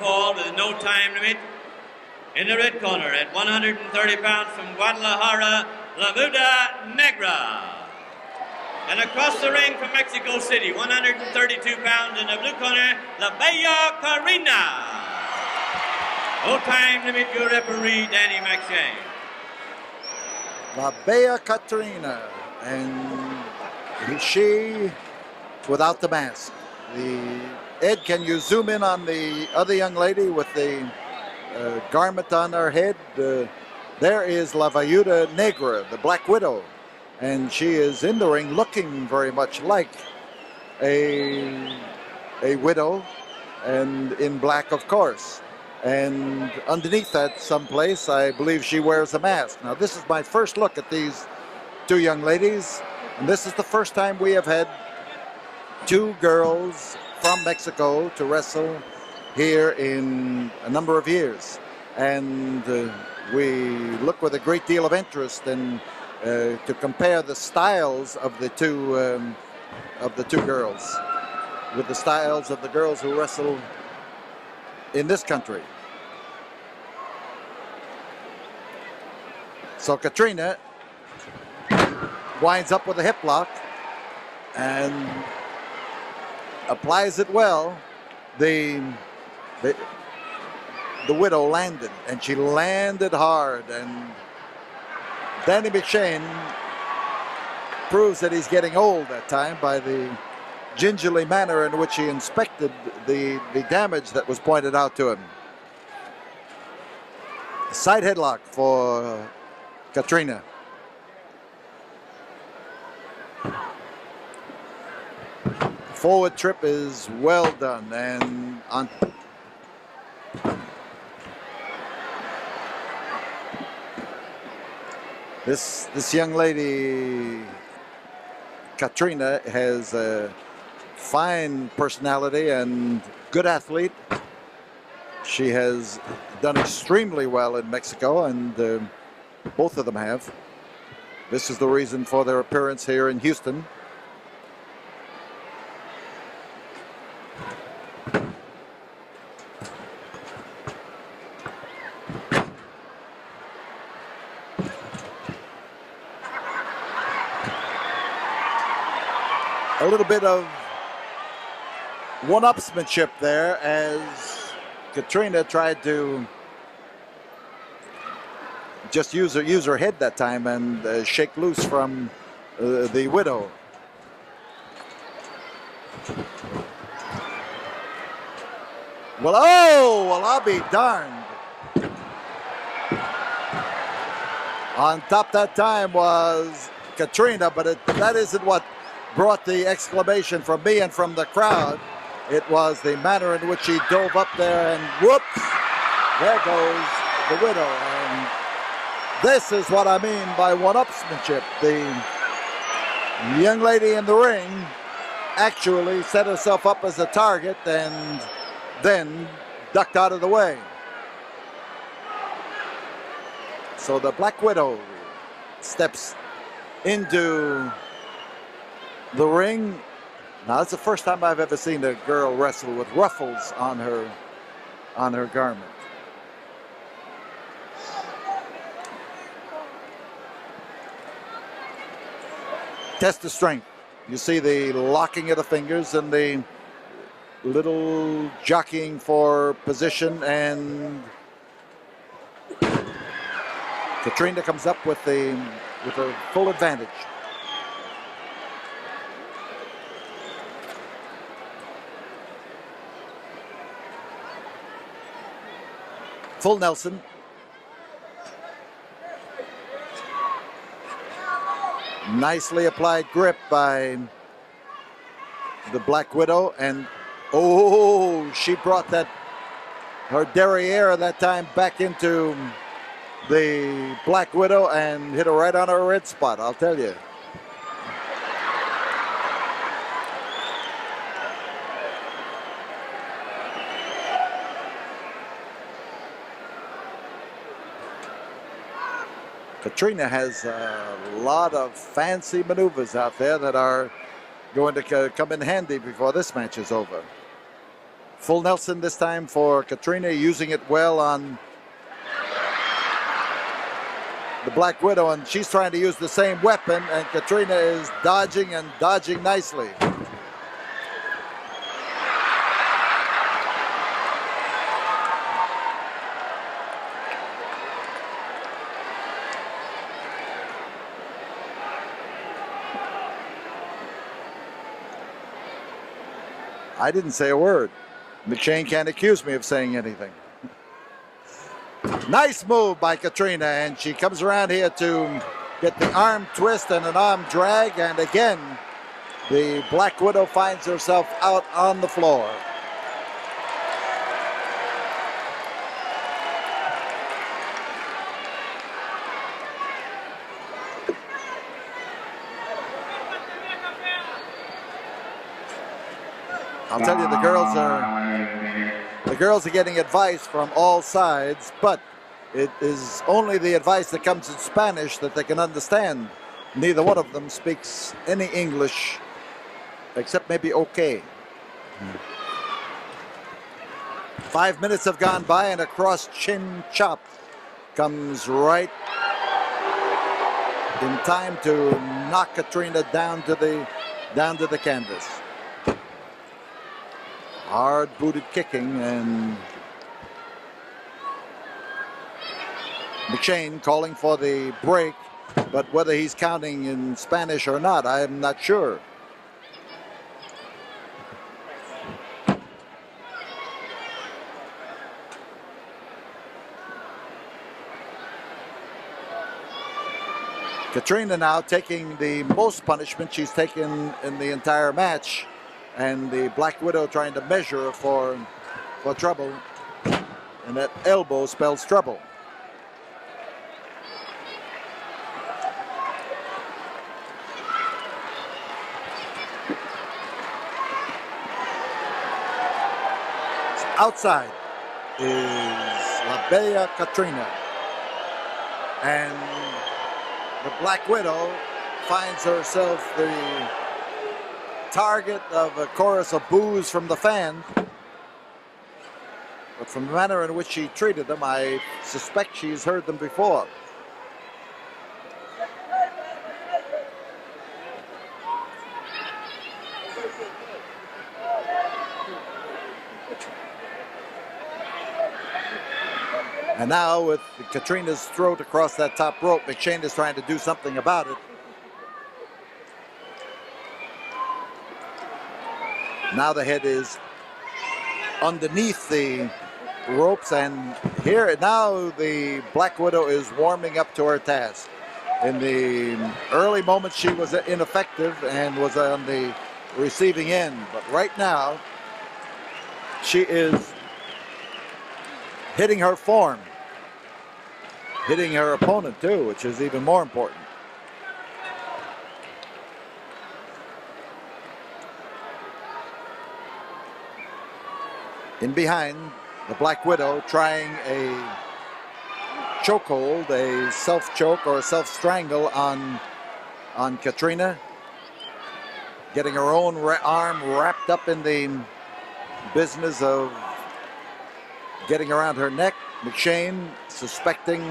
fall with no time limit. In the red corner at 130 pounds from Guadalajara, La Viuda Negra. And across the ring from Mexico City, 132 pounds in the blue corner, La Bella Carina. No time limit, your referee, Danny McShane. La Bella Catrina, and she without the mask. Ed, can you zoom in on the other young lady with the garment on her head? There is La Viuda Negra, the Black Widow, and she is in the ring looking very much like a widow, and in black, of course. And underneath that someplace, I believe she wears a mask. Now, this is my first look at these two young ladies, and this is the first time we have had two girls from Mexico to wrestle here in a number of years. And we look with a great deal of interest in to compare the styles of the two girls with the styles of the girls who wrestle in this country. So Catrina winds up with a hip lock and applies it well. The widow landed, and she landed hard, and Danny McShane proves that he's getting old that time by the gingerly manner in which he inspected the damage that was pointed out to him. Side headlock for Catrina. Forward trip is well done, and on this young lady Catrina has a fine personality and good athlete. She has done extremely well in Mexico, and both of them have. This is the reason for their appearance here in Houston. A little bit of one-upsmanship there as Catrina tried to just use her head that time and shake loose from the widow. Well, I'll be darned. On top that time was Catrina, but that isn't what brought the exclamation from me and from the crowd. It was the manner in which she dove up there, and whoops, there goes the widow. And this is what I mean by one-upsmanship. The young lady in the ring actually set herself up as a target and then ducked out of the way. So the Black Widow steps into the ring. Now, it's the first time I've ever seen a girl wrestle with ruffles on her garment. Test of strength. You see the locking of the fingers and the little jockeying for position, and Catrina comes up with a full advantage. Full Nelson. Nicely applied grip by the Black Widow, and she brought her derriere that time back into the Black Widow and hit her right on her red spot, I'll tell you. Catrina has a lot of fancy maneuvers out there that are going to come in handy before this match is over. Full Nelson this time for Katrina, using it well on the Black Widow, and she's trying to use the same weapon, and Katrina is dodging and dodging nicely. I didn't say a word. McShane can't accuse me of saying anything. Nice move by Katrina, and she comes around here to get the arm twist and an arm drag, and again, the Black Widow finds herself out on the floor. I'll tell you, the girls are getting advice from all sides, but it is only the advice that comes in Spanish that they can understand. Neither one of them speaks any English, except maybe okay. 5 minutes have gone by, and a cross chin chop comes right in time to knock Katrina down to the canvas. Hard-booted kicking, and McShane calling for the break, but whether he's counting in Spanish or not, I am not sure. Katrina now taking the most punishment she's taken in the entire match, and the Black Widow trying to measure for trouble, and that elbow spells trouble. So outside is La Bella Katrina, and the Black Widow finds herself the target of a chorus of boos from the fan. But from the manner in which she treated them, I suspect she's heard them before. And now with Katrina's throat across that top rope, McShane is trying to do something about it. Now the head is underneath the ropes, and here now the Black Widow is warming up to her task. In the early moments she was ineffective and was on the receiving end, but right now she is hitting her form, hitting her opponent too, which is even more important. In behind, the Black Widow trying a chokehold, a self-choke or a self-strangle on Katrina. Getting her own arm wrapped up in the business of getting around her neck. McShane suspecting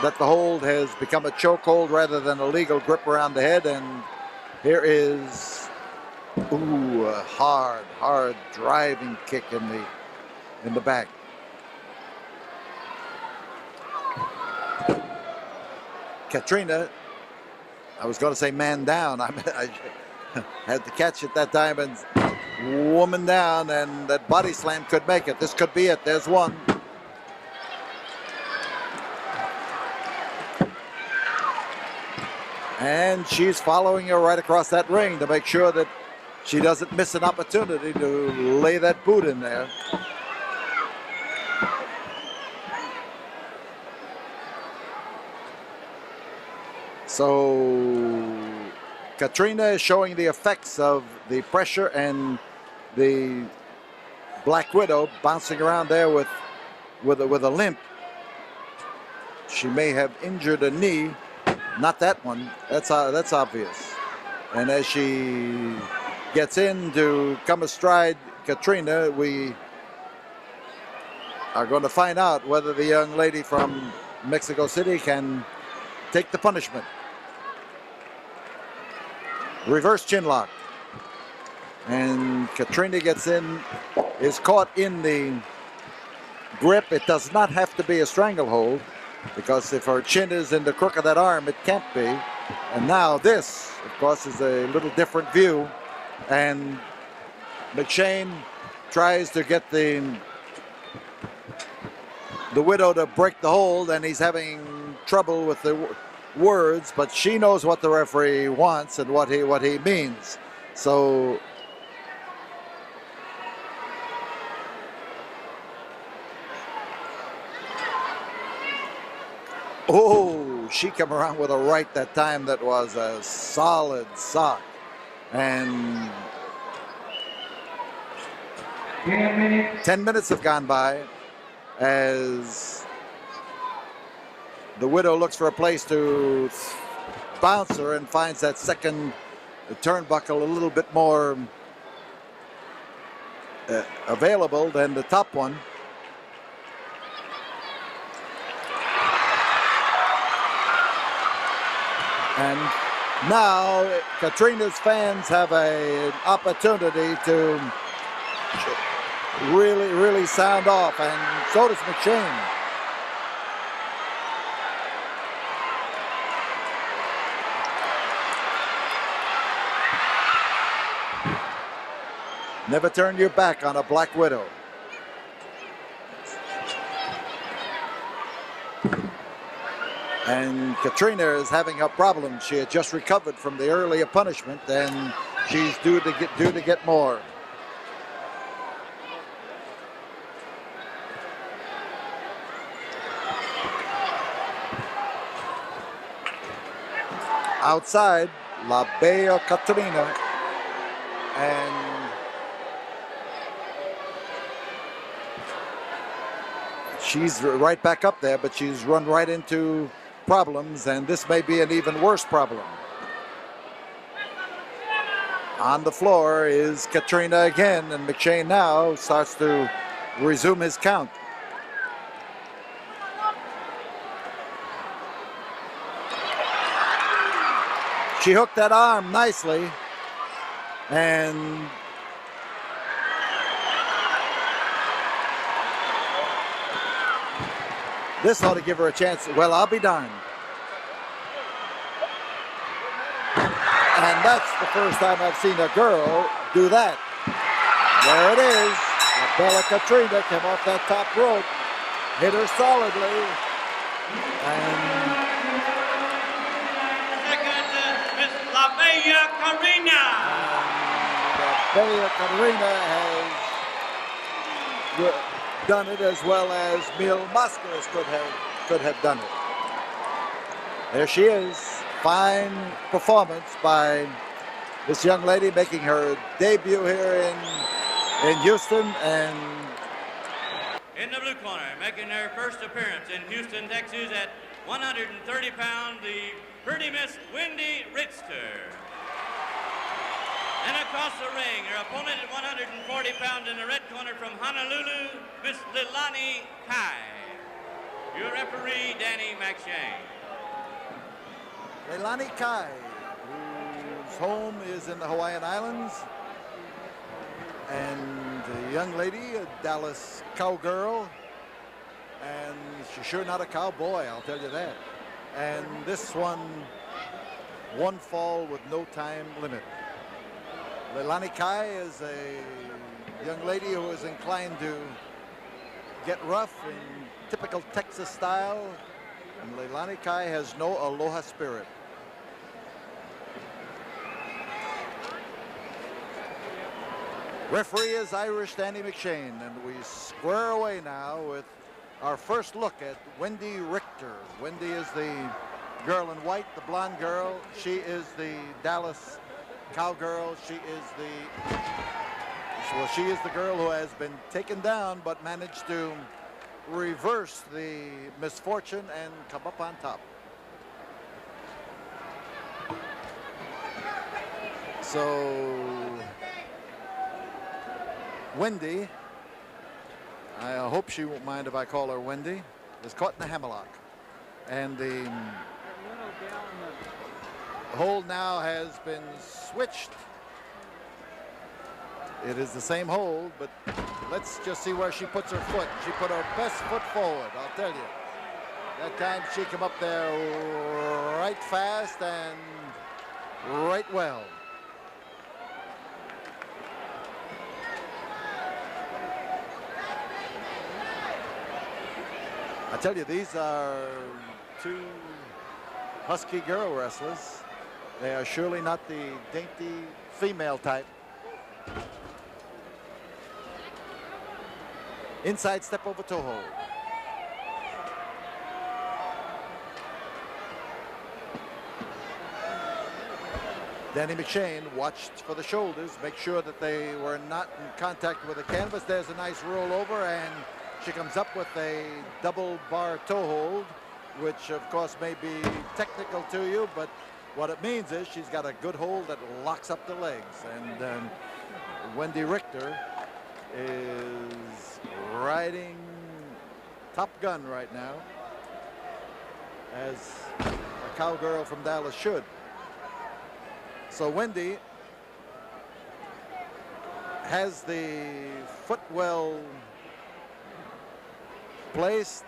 that the hold has become a chokehold rather than a legal grip around the head, and here is a hard driving kick in the back. Katrina, I was going to say man down. I had to catch it that time, and woman down, and that body slam could make it. This could be it. There's one. And she's following her right across that ring to make sure that she doesn't miss an opportunity to lay that boot in there. So Katrina is showing the effects of the pressure, and the Black Widow bouncing around there with a limp. She may have injured a knee, not that one. That's obvious. And as she gets in to come astride Katrina, we are going to find out whether the young lady from Mexico City can take the punishment. Reverse chin lock. And Katrina gets in, is caught in the grip. It does not have to be a stranglehold, because if her chin is in the crook of that arm, it can't be. And now this, of course, is a little different view. And McShane tries to get the widow to break the hold, and he's having trouble with the words, but she knows what the referee wants and what he means. So oh, she came around with a right that time that was a solid sock. And 10 minutes have gone by as the widow looks for a place to bounce her and finds that second turnbuckle a little bit more available than the top one. And now Katrina's fans have an opportunity to really sound off, and so does McShane. Never turn your back on a black widow. And Katrina is having a problem. She had just recovered from the earlier punishment, and she's due to get more. Outside, La Bella Katrina, and she's right back up there, but she's run right into problems, and this may be an even worse problem. On the floor is Katrina again, and McShane now starts to resume his count. She hooked that arm nicely, and this ought to give her a chance. Well, I'll be darned. And that's the first time I've seen a girl do that. There it is. Bella Katrina came off that top rope, hit her solidly, and La Bella Katrina. Bella Katrina has done it as well as Mil Mascaras could have done it. There she is. Fine performance by this young lady, making her debut here in Houston. And in the blue corner, making her first appearance in Houston, Texas at 130 pounds, the pretty Miss Wendi Richter. And across the ring, her opponent at 140 pounds in the red corner from Honolulu, Miss Leilani Kai. Your referee, Danny McShane. Leilani Kai, whose home is in the Hawaiian Islands, and a young lady, a Dallas cowgirl, and she's sure not a cowboy, I'll tell you that. And this one fall with no time limit. Leilani Kai is a young lady who is inclined to get rough in typical Texas style, and Leilani Kai has no aloha spirit. Referee is Irish Danny McShane, and we square away now with our first look at Wendi Richter. Wendi is the girl in white, the blonde girl. She is the Dallas cowgirl. She is the girl who has been taken down but managed to reverse the misfortune and come up on top. So Wendi I hope she won't mind if I call her Wendi, is caught in the hammerlock. And the hold now has been switched. It is the same hold, but let's just see where she puts her foot. She put her best foot forward, I'll tell you. That time she came up there right fast and right well. I tell you, these are two husky girl wrestlers. They are surely not the dainty female type. Inside step over toe hold. Danny McShane watched for the shoulders, make sure that they were not in contact with the canvas. There's a nice rollover, and she comes up with a double bar toe hold, which of course may be technical to you, but what it means is she's got a good hold that locks up the legs. And Wendi Richter is riding Top Gun right now, as a cowgirl from Dallas should. So Wendi has the foot well placed.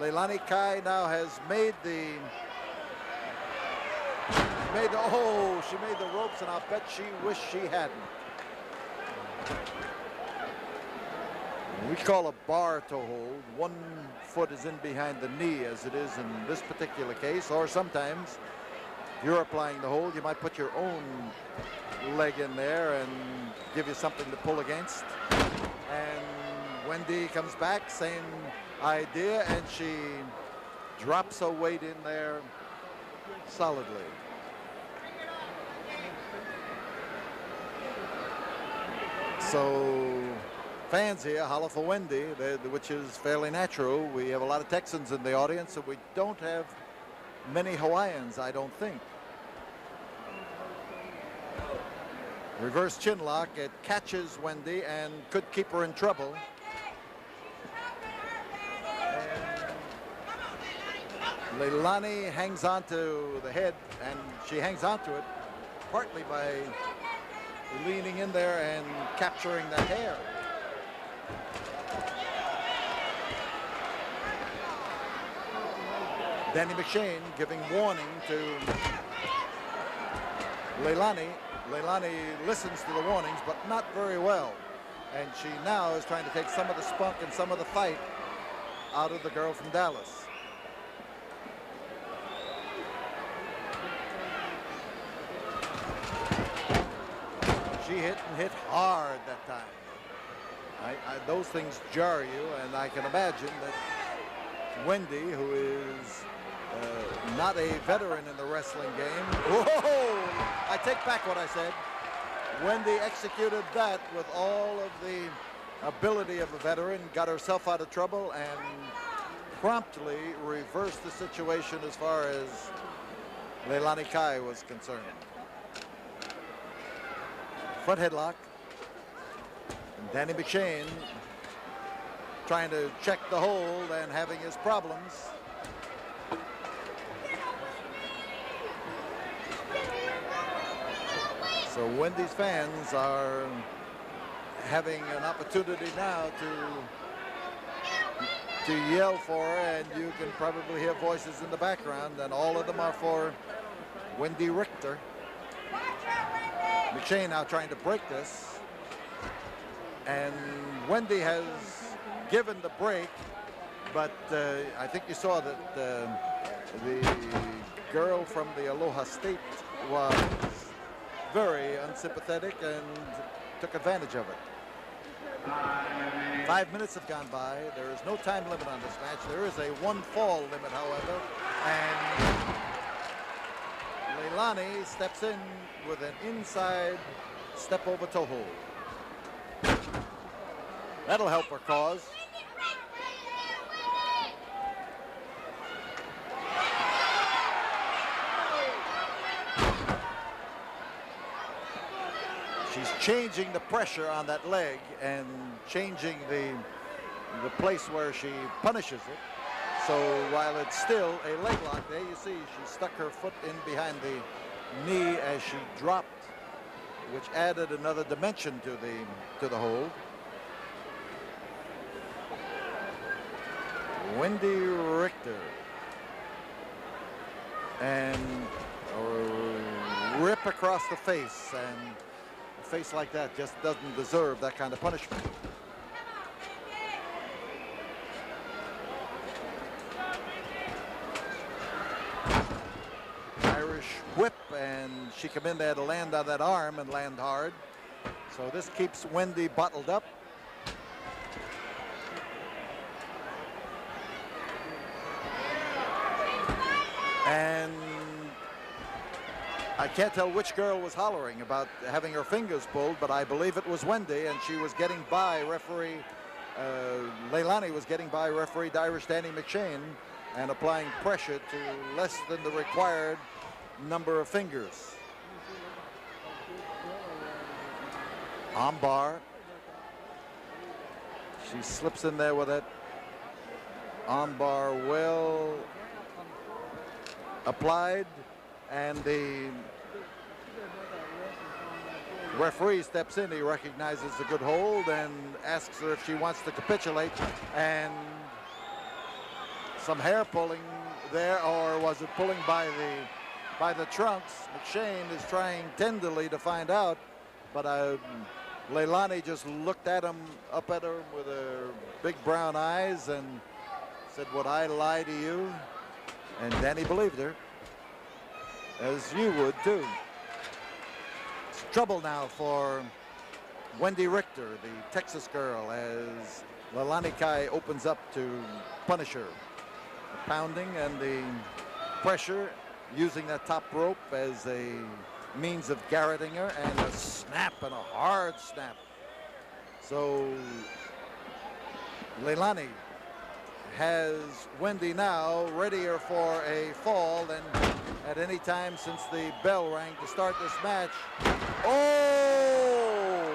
Leilani Kai now has made the she made the ropes, and I'll bet she wished she hadn't. We call a bar toe hold. One foot is in behind the knee, as it is in this particular case, or sometimes if you're applying the hold, you might put your own leg in there and give you something to pull against. And Wendi comes back, same idea, and she drops her weight in there solidly. So fans here holler for Wendi, which is fairly natural. We have a lot of Texans in the audience, and we don't have many Hawaiians, I don't think. Reverse chin lock. It catches Wendi and could keep her in trouble. And Leilani hangs onto the head, and she hangs onto it partly by leaning in there and capturing the hair. Danny McShane giving warning to Leilani. Leilani listens to the warnings, but not very well. And she now is trying to take some of the spunk and some of the fight out of the girl from Dallas. She hit and hit hard that time. Those things jar you, and I can imagine that Wendi, who is not a veteran in the wrestling game. Whoa! I take back what I said. Wendi executed that with all of the ability of a veteran, got herself out of trouble, and promptly reversed the situation as far as Leilani Kai was concerned. Front headlock. And Danny McShane trying to check the hold and having his problems. So Wendy's fans are having an opportunity now to yell for her, and you can probably hear voices in the background, and all of them are for Wendi Richter. McShane now trying to break this, and Wendi has given the break, but I think you saw that the girl from the Aloha State was very unsympathetic and took advantage of it. 5 minutes have gone by. There is no time limit on this match. There is a one fall limit, however, and Leilani steps in with an inside step over toe hold. That'll help her cause. She's changing the pressure on that leg and changing the place where she punishes it. So while it's still a leg lock, there you see she stuck her foot in behind the knee as she dropped, which added another dimension to the hold. Wendi Richter, and a rip across the face, and a face like that just doesn't deserve that kind of punishment. Irish whip, and she come in there to land on that arm and land hard. So this keeps Wendi bottled up. And I can't tell which girl was hollering about having her fingers pulled, but I believe it was Wendi, and she was getting by referee, Leilani was getting by referee Irish Danny McShane and applying pressure to less than the required number of fingers. Armbar. She slips in there with it. Armbar well applied, and the referee steps in. He recognizes the good hold and asks her if she wants to capitulate, and some hair pulling there, or was it pulling by the trunks? McShane is trying tenderly to find out, but Leilani just looked at him, up at her with her big brown eyes, and said, "Would I lie to you?" And Danny believed her, as you would too. It's trouble now for Wendi Richter, the Texas girl, as Leilani Kai opens up to punish her. The pounding and the pressure, using that top rope as a means of garroting her, and a snap, and a hard snap. So Leilani has Wendi now readier for a fall than at any time since the bell rang to start this match. Oh!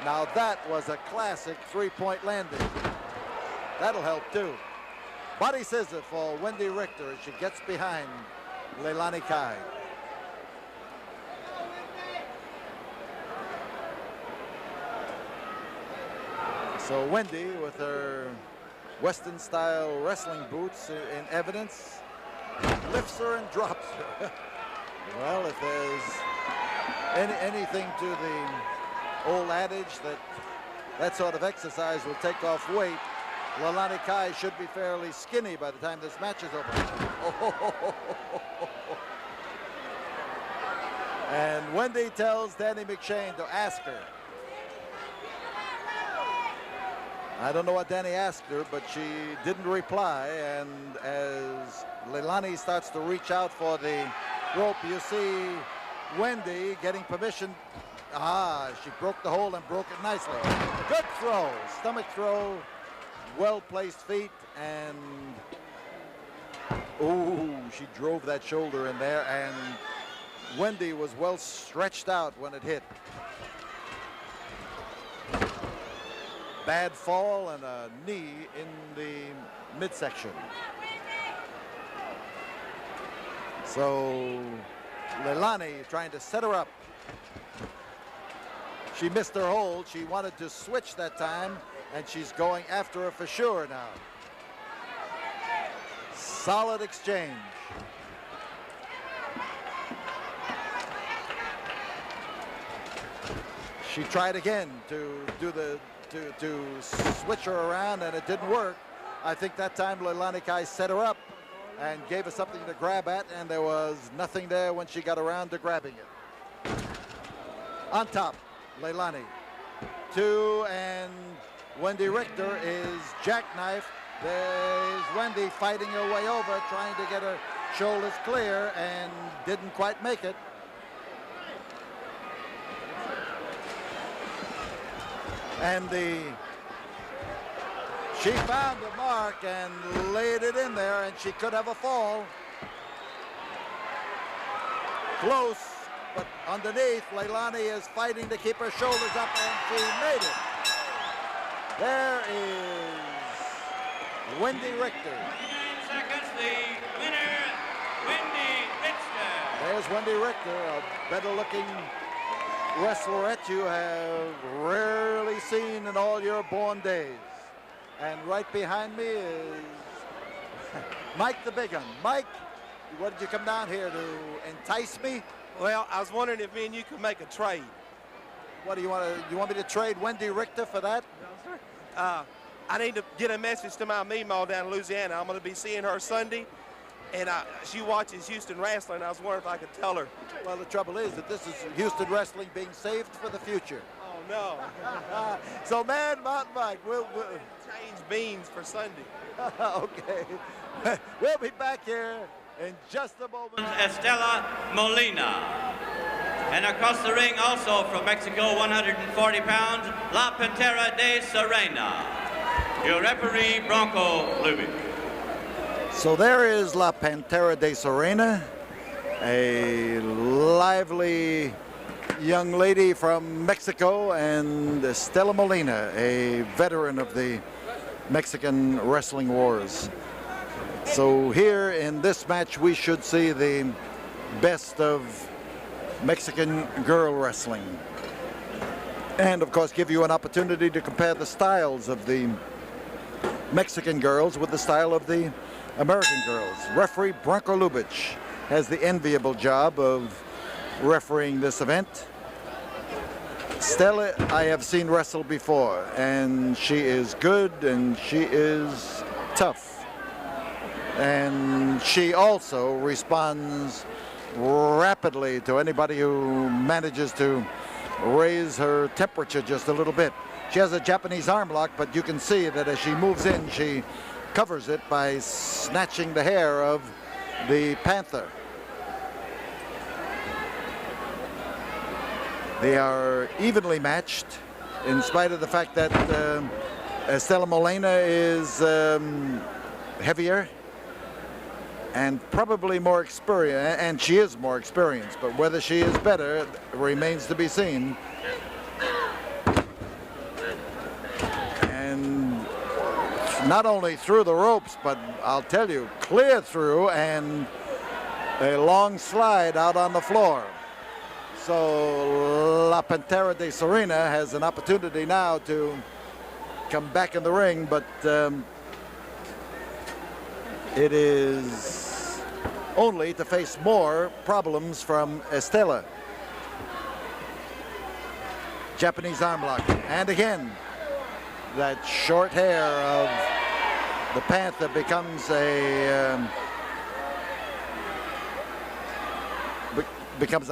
Now that was a classic three-point landing. That'll help too. Body scissor for Wendi Richter as she gets behind Leilani Kai. So Wendi, with her Western-style wrestling boots in evidence, lifts her and drops her. Well, if there's anything to the old adage that that sort of exercise will take off weight, Leilani Kai should be fairly skinny by the time this match is over. And Wendi tells Danny McShane to ask her. I don't know what Danny asked her, but she didn't reply, and as Leilani starts to reach out for the rope, you see Wendi getting permission. She broke the hold and broke it nicely. Good throw, stomach throw, well-placed feet, and she drove that shoulder in there, and Wendi was well stretched out when it hit. Bad fall and a knee in the midsection. So Leilani trying to set her up. She missed her hold. She wanted to switch that time, and she's going after her for sure now. Solid exchange. She tried again to do to switch her around, and it didn't work. I think that time Leilani Kai set her up and gave her something to grab at, and there was nothing there when she got around to grabbing it. On top, Leilani. 2, and Wendi Richter is jackknifed. There's Wendi fighting her way over, trying to get her shoulders clear, and didn't quite make it. And she found the mark and laid it in there, and she could have a fall. Close, but underneath, Leilani is fighting to keep her shoulders up, and she made it. There is Wendi Richter. 29 seconds, the winner, Wendi Richter. There's Wendi Richter, a better-looking wrestlerette you have rarely seen in all your born days. And right behind me is Mike the Big Un. Mike, what did you come down here to entice me? Well, I was wondering if me and you could make a trade. What do you want to? You want me to trade Wendi Richter for that? I need to get a message to my Meemaw down in Louisiana. I'm going to be seeing her Sunday, and she watches Houston wrestling. I was wondering if I could tell her. Well, the trouble is that this is Houston wrestling being saved for the future. Oh no! So, Man Mountain Mike, we'll change beans for Sunday. okay. We'll be back here in just a moment. Estela Molina. And across the ring also from Mexico, 140 pounds, La Pantera de Serena. Your referee, Bronco Lubick. So there is La Pantera de Serena, a lively young lady from Mexico, and Estela Molina, a veteran of the Mexican wrestling wars. So here in this match, we should see the best of Mexican girl wrestling. And of course, give you an opportunity to compare the styles of the Mexican girls with the style of the American girls. Referee Bronco Lubick has the enviable job of refereeing this event. Stella, I have seen wrestle before, and she is good and she is tough. And she also responds rapidly to anybody who manages to raise her temperature just a little bit. She has a Japanese arm lock, but you can see that as she moves in, she covers it by snatching the hair of the Panther. They are evenly matched, in spite of the fact that Estela Molina is heavier and probably more experienced, and she is more experienced, but whether she is better remains to be seen. And not only through the ropes, but I'll tell you, clear through and a long slide out on the floor. So La Pantera de Serena has an opportunity now to come back in the ring, but it is only to face more problems from Estela. Japanese arm lock, and again, that short hair of the Panther becomes a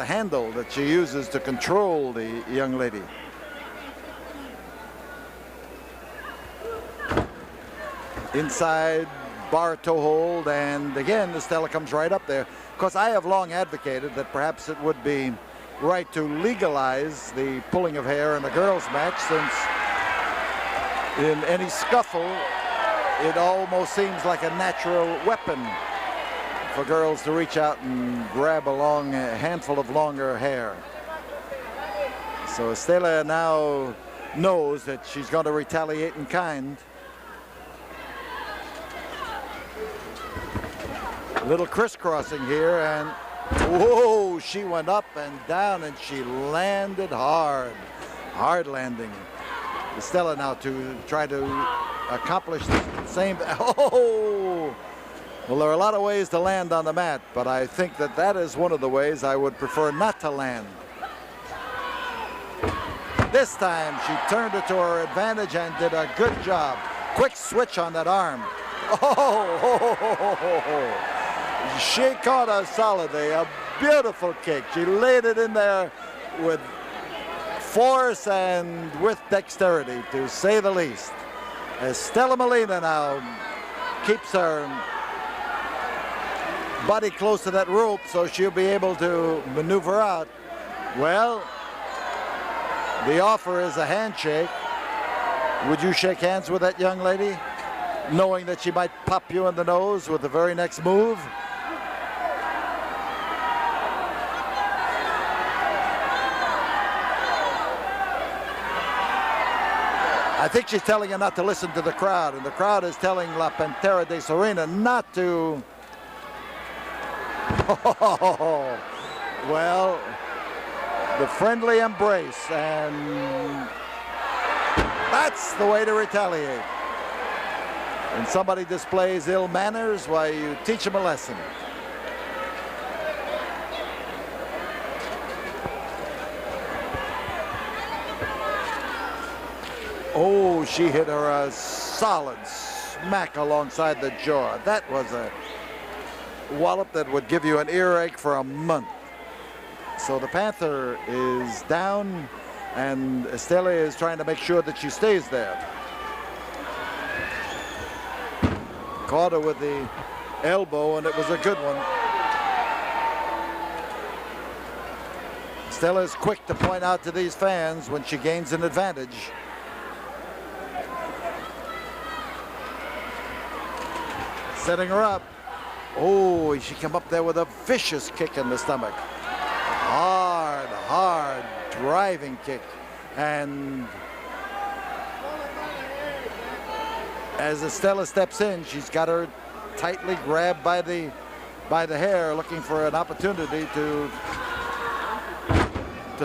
handle that she uses to control the young lady. Inside bar toe hold, and again Estela comes right up there. Of course, I have long advocated that perhaps it would be right to legalize the pulling of hair in a girls match, since in any scuffle it almost seems like a natural weapon for girls to reach out and grab a handful of longer hair. So Estela now knows that she's going to retaliate in kind. A little crisscrossing here, and whoa, she went up and down, and she landed hard landing. Estela now to try to accomplish the same. Oh, well, there are a lot of ways to land on the mat, but I think that that is one of the ways I would prefer not to land. This time she turned it to her advantage and did a good job. Quick switch on that arm. Oh, she caught her solidly, a beautiful kick. She laid it in there with force and with dexterity, to say the least. Estela Molina now keeps her body close to that rope so she'll be able to maneuver out. Well, the offer is a handshake. Would you shake hands with that young lady, knowing that she might pop you in the nose with the very next move? I think she's telling him not to listen to the crowd, and the crowd is telling La Pantera de Serena not to. Oh, well, the friendly embrace, and that's the way to retaliate. When somebody displays ill manners, why, you teach them a lesson. Oh, she hit her a solid smack alongside the jaw. That was a wallop that would give you an earache for a month. So the Panther is down, and Estela is trying to make sure that she stays there. Caught her with the elbow, and it was a good one. Estela is quick to point out to these fans when she gains an advantage. Setting her up. Oh, she came up there with a vicious kick in the stomach. Hard driving kick. And as Estela steps in, she's got her tightly grabbed by the hair, looking for an opportunity to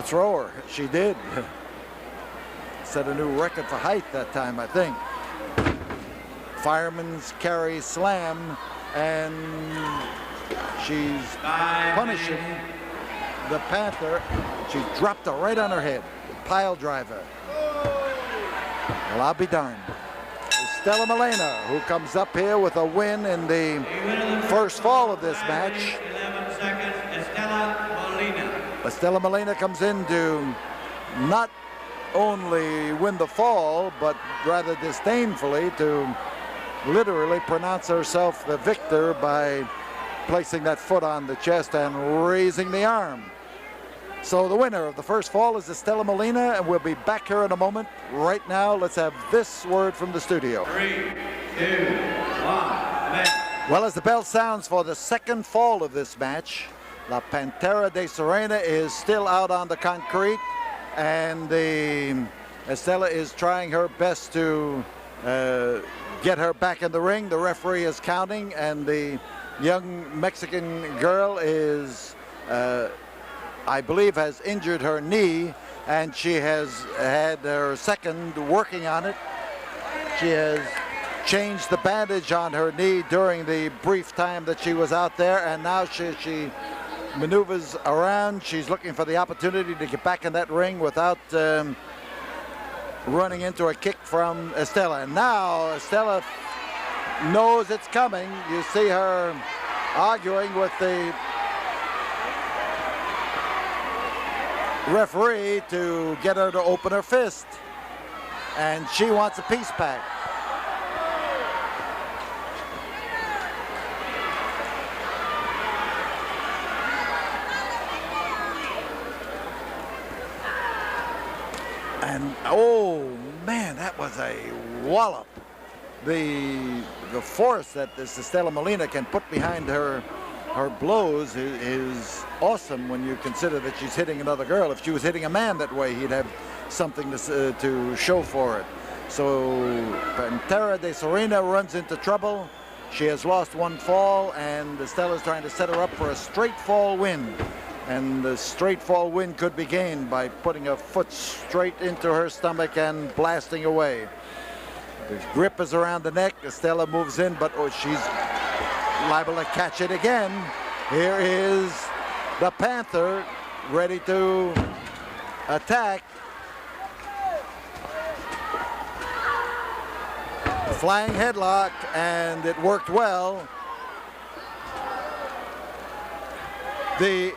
throw her. She did. Set a new record for height that time, I think. Fireman's carry slam, and she's punishing the Panther. She dropped her right on her head. Pile driver. Well, I'll be darned. Estela Melena, who comes up here with a win in the first fall of this match. 11 seconds, Estela Molina. Estela Melena comes in to not only win the fall, but rather disdainfully to literally pronounce herself the victor by placing that foot on the chest and raising the arm. So the winner of the first fall is Estela Molina, and we'll be back here in a moment. Right now, let's have this word from the studio. 3, 2, 1, match. Well, as the bell sounds for the second fall of this match, La Pantera de Serena is still out on the concrete, and Estela is trying her best to get her back in the ring. The referee is counting, and the young Mexican girl is, I believe, has injured her knee, and she has had her second working on it. She has changed the bandage on her knee during the brief time that she was out there, and now she maneuvers around. She's looking for the opportunity to get back in that ring without running into a kick from Estela. And now Estela knows it's coming. You see her arguing with the referee to get her to open her fist. And she wants a peace pact. And oh man, that was a wallop. The force that this Estela Molina can put behind her blows is awesome when you consider that she's hitting another girl. If she was hitting a man that way, he'd have something to show for it. So Pantera de Serena runs into trouble. She has lost one fall, and Estela's trying to set her up for a straight fall win. And the straight fall win could be gained by putting a foot straight into her stomach and blasting away. The grip is around the neck. Estela moves in, but she's liable to catch it again. Here is the Panther ready to attack. The flying headlock, and it worked well. The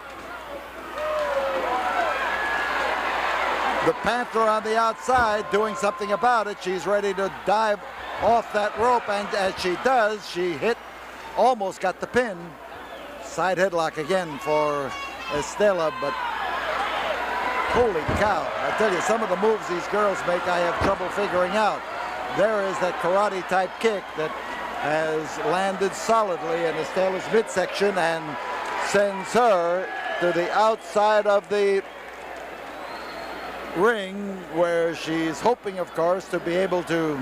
Panther on the outside doing something about it. She's ready to dive off that rope, and as she does, she almost got the pin. Side headlock again for Estela, but holy cow. I tell you, some of the moves these girls make, I have trouble figuring out. There is that karate type kick that has landed solidly in Estela's midsection and sends her to the outside of the ring where she's hoping, of course, to be able to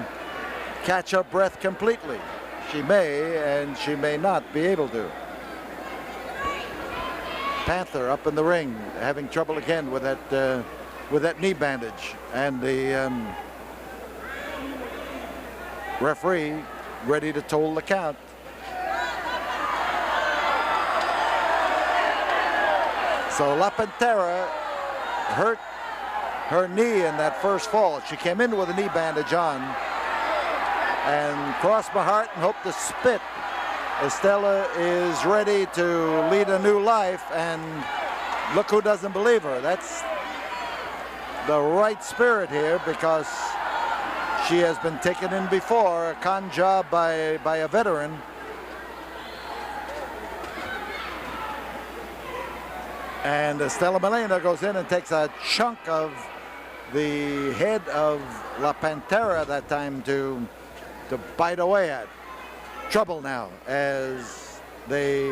catch her breath completely. She may and she may not be able to. Panther up in the ring, having trouble again with that knee bandage, and the referee ready to toll the count. So La Pantera hurt her knee in that first fall. She came in with a knee bandage on and crossed my heart and hoped to spit. Estela is ready to lead a new life, and look who doesn't believe her. That's the right spirit here, because she has been taken in before, a con job by a veteran. And Estela Molina goes in and takes a chunk of the head of La Pantera that time to bite away at. Trouble now as they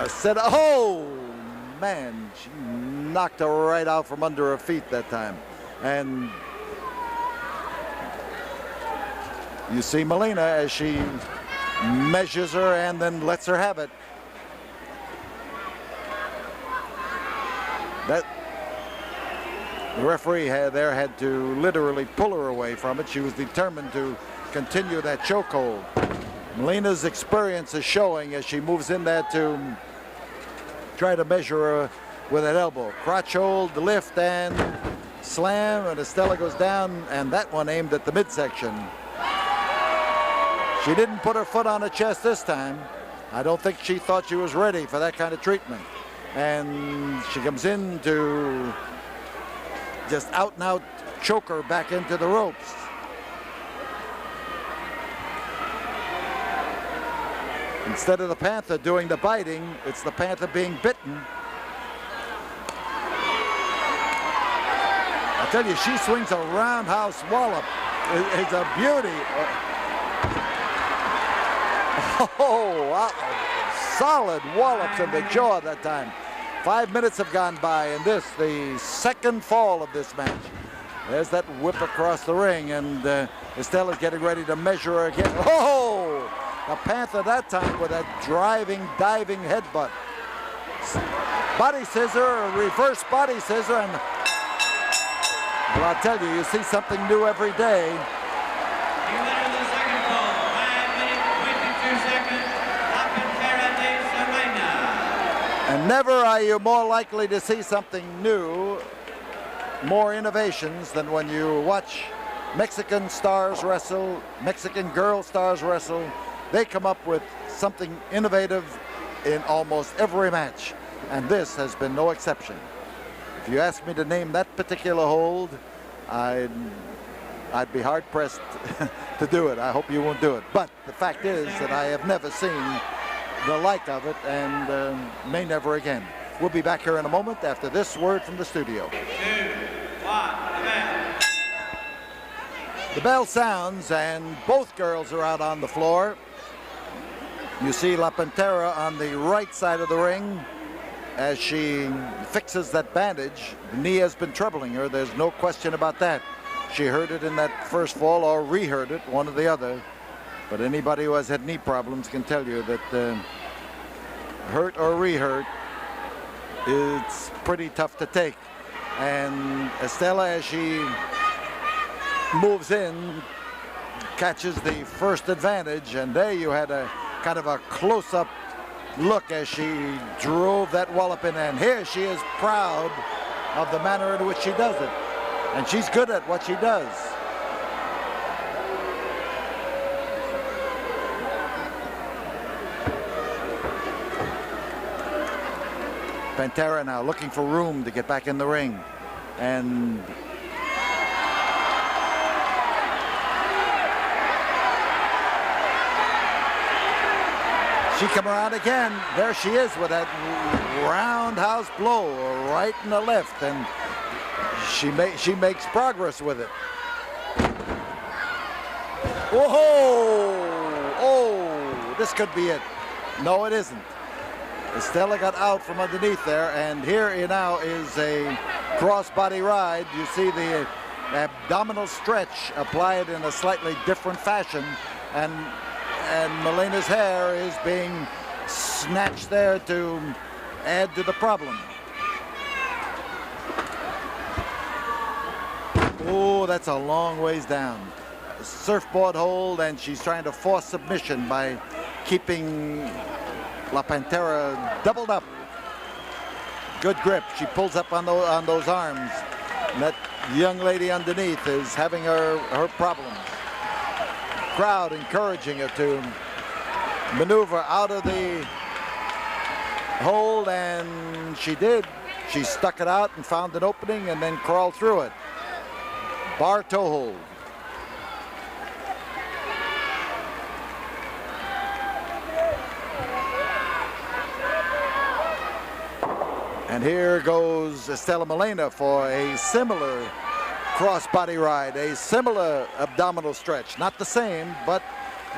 said, oh man, she knocked her right out from under her feet that time. And you see Molina as she measures her and then lets her have it. That the referee had to literally pull her away from it. She was determined to continue that chokehold. Molina's experience is showing as she moves in there to try to measure her with that elbow. Crotch hold, lift, and slam, and Estela goes down, and that one aimed at the midsection. She didn't put her foot on her chest this time. I don't think she thought she was ready for that kind of treatment. And she comes in to just out and out choke her back into the ropes. Instead of the Panther doing the biting, it's the Panther being bitten. I tell you, she swings a roundhouse wallop. It's a beauty. Oh, wow. Solid wallops in the jaw that time. 5 minutes have gone by, and this, the second fall of this match. There's that whip across the ring, and Estela's getting ready to measure her again. Oh! The Panther that time with a driving, diving headbutt. Body scissor, a reverse body scissor, and well, I'll tell you, you see something new every day. The winner of the second fall, 5 minutes, 22 seconds, La Pantera de Serena. And never are you more likely to see something new, more innovations, than when you watch Mexican stars wrestle, Mexican girl stars wrestle. They come up with something innovative in almost every match, and this has been no exception. If you ask me to name that particular hold, I'd be hard-pressed to do it. I hope you won't do it. But the fact is that I have never seen the like of it, and may never again. We'll be back here in a moment after this word from the studio. 2, 1, event. The bell sounds, and both girls are out on the floor. You see La Pantera on the right side of the ring as she fixes that bandage. The knee has been troubling her. There's no question about that. She heard it in that first fall or reheard it, one or the other. But anybody who has had knee problems can tell you that hurt or rehurt, it's pretty tough to take. And Estela, as she moves in, catches the first advantage, and there you had a kind of a close-up look as she drove that wallop in, and here she is proud of the manner in which she does it, and she's good at what she does. Pantera now looking for room to get back in the ring, and she come around again. There she is with that roundhouse blow right in the left, and she makes progress with it. Whoa! Oh, this could be it. No, it isn't. Estela got out from underneath there, and here now is a crossbody ride. You see the abdominal stretch applied in a slightly different fashion, and Melina's hair is being snatched there to add to the problem. Oh, that's a long ways down. Surfboard hold, and she's trying to force submission by keeping La Pantera doubled up. Good grip. She pulls up on those arms. And that young lady underneath is having her problems. Crowd encouraging her to maneuver out of the hold, and she did. She stuck it out and found an opening and then crawled through it. Bar toe hold. And here goes Estela Melina for a similar crossbody ride, a similar abdominal stretch. Not the same, but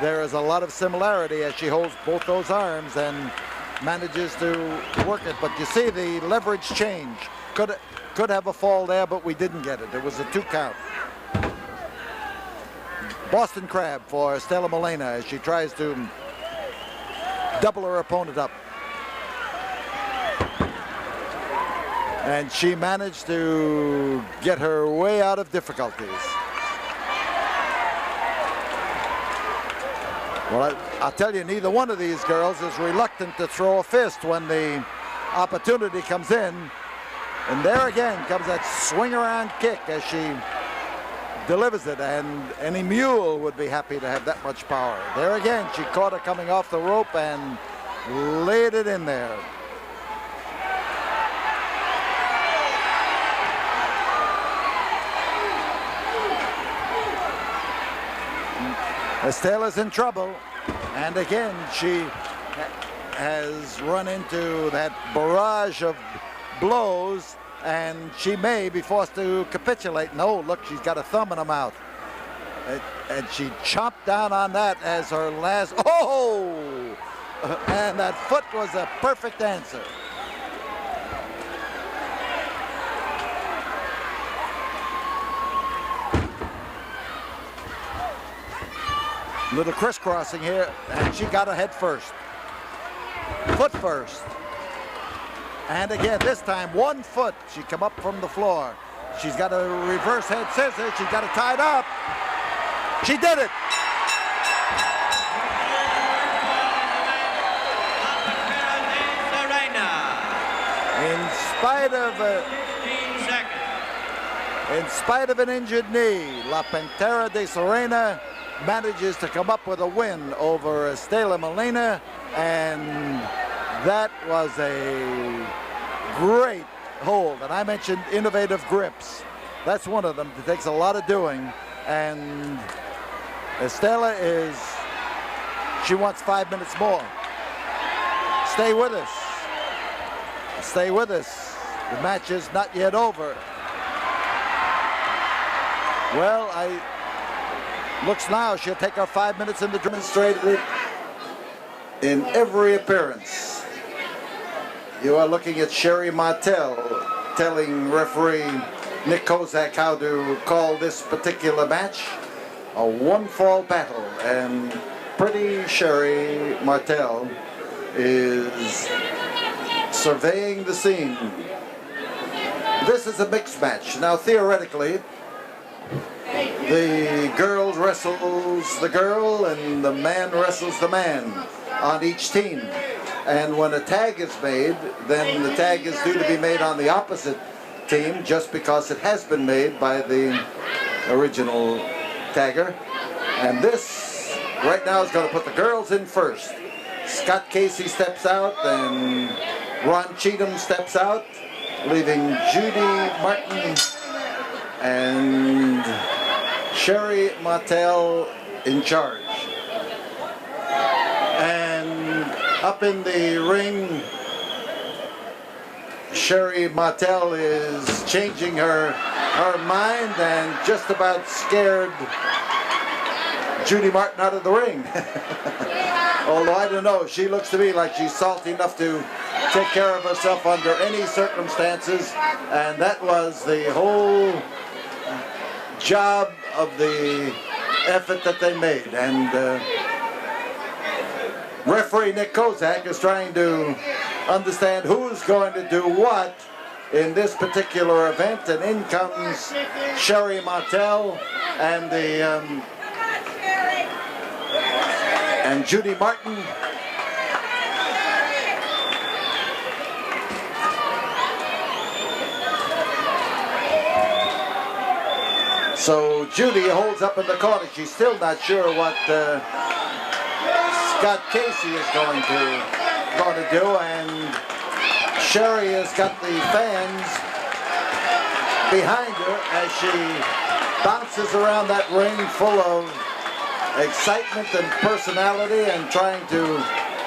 there is a lot of similarity as she holds both those arms and manages to work it. But you see the leverage change. Could have a fall there, but we didn't get it. It was a 2 count. Boston Crab for Estela Melina as she tries to double her opponent up. And she managed to get her way out of difficulties. Well, I'll tell you, neither one of these girls is reluctant to throw a fist when the opportunity comes in. And there again comes that swing around kick as she delivers it, and any mule would be happy to have that much power. There again, she caught her coming off the rope and laid it in there. Estela's in trouble, and again she has run into that barrage of blows, and she may be forced to capitulate. No, look, she's got a thumb in her mouth, and she chomped down on that as her last. Oh, and that foot was a perfect answer. Little crisscrossing here, and she got her head first. Foot first. And again, this time, 1 foot. She come up from the floor. She's got a reverse head scissors. She's got it tied up. She did it. In spite of an injured knee, La Pantera de Serena manages to come up with a win over Estela Melina, and that was a great hold. And I mentioned innovative grips. That's one of them. It takes a lot of doing, and Estela she wants 5 minutes more. Stay with us. Stay with us. The match is not yet over. Well, looks now she'll take her 5 minutes and demonstrated it in every appearance. You are looking at Sherry Martel telling referee Nick Kozak how to call this particular match a one-fall battle, and pretty Sherry Martel is surveying the scene. This is a mixed match. Now theoretically, the girl wrestles the girl and the man wrestles the man on each team. And when a tag is made, then the tag is due to be made on the opposite team just because it has been made by the original tagger. And this right now is going to put the girls in first. Scott Casey steps out and Ron Cheatham steps out, leaving Judy Martin and Sherry Martel in charge. And up in the ring, Sherry Martel is changing her mind and just about scared Judy Martin out of the ring. Although I don't know, she looks to me like she's salty enough to take care of herself under any circumstances, and that was the whole job of the effort that they made. And referee Nick Kozak is trying to understand who's going to do what in this particular event, and in comes Sherry Martel and and Judy Martin. So Judy holds up in the corner. She's still not sure what Scott Casey is going to do, and Sherry has got the fans behind her as she bounces around that ring full of excitement and personality and trying to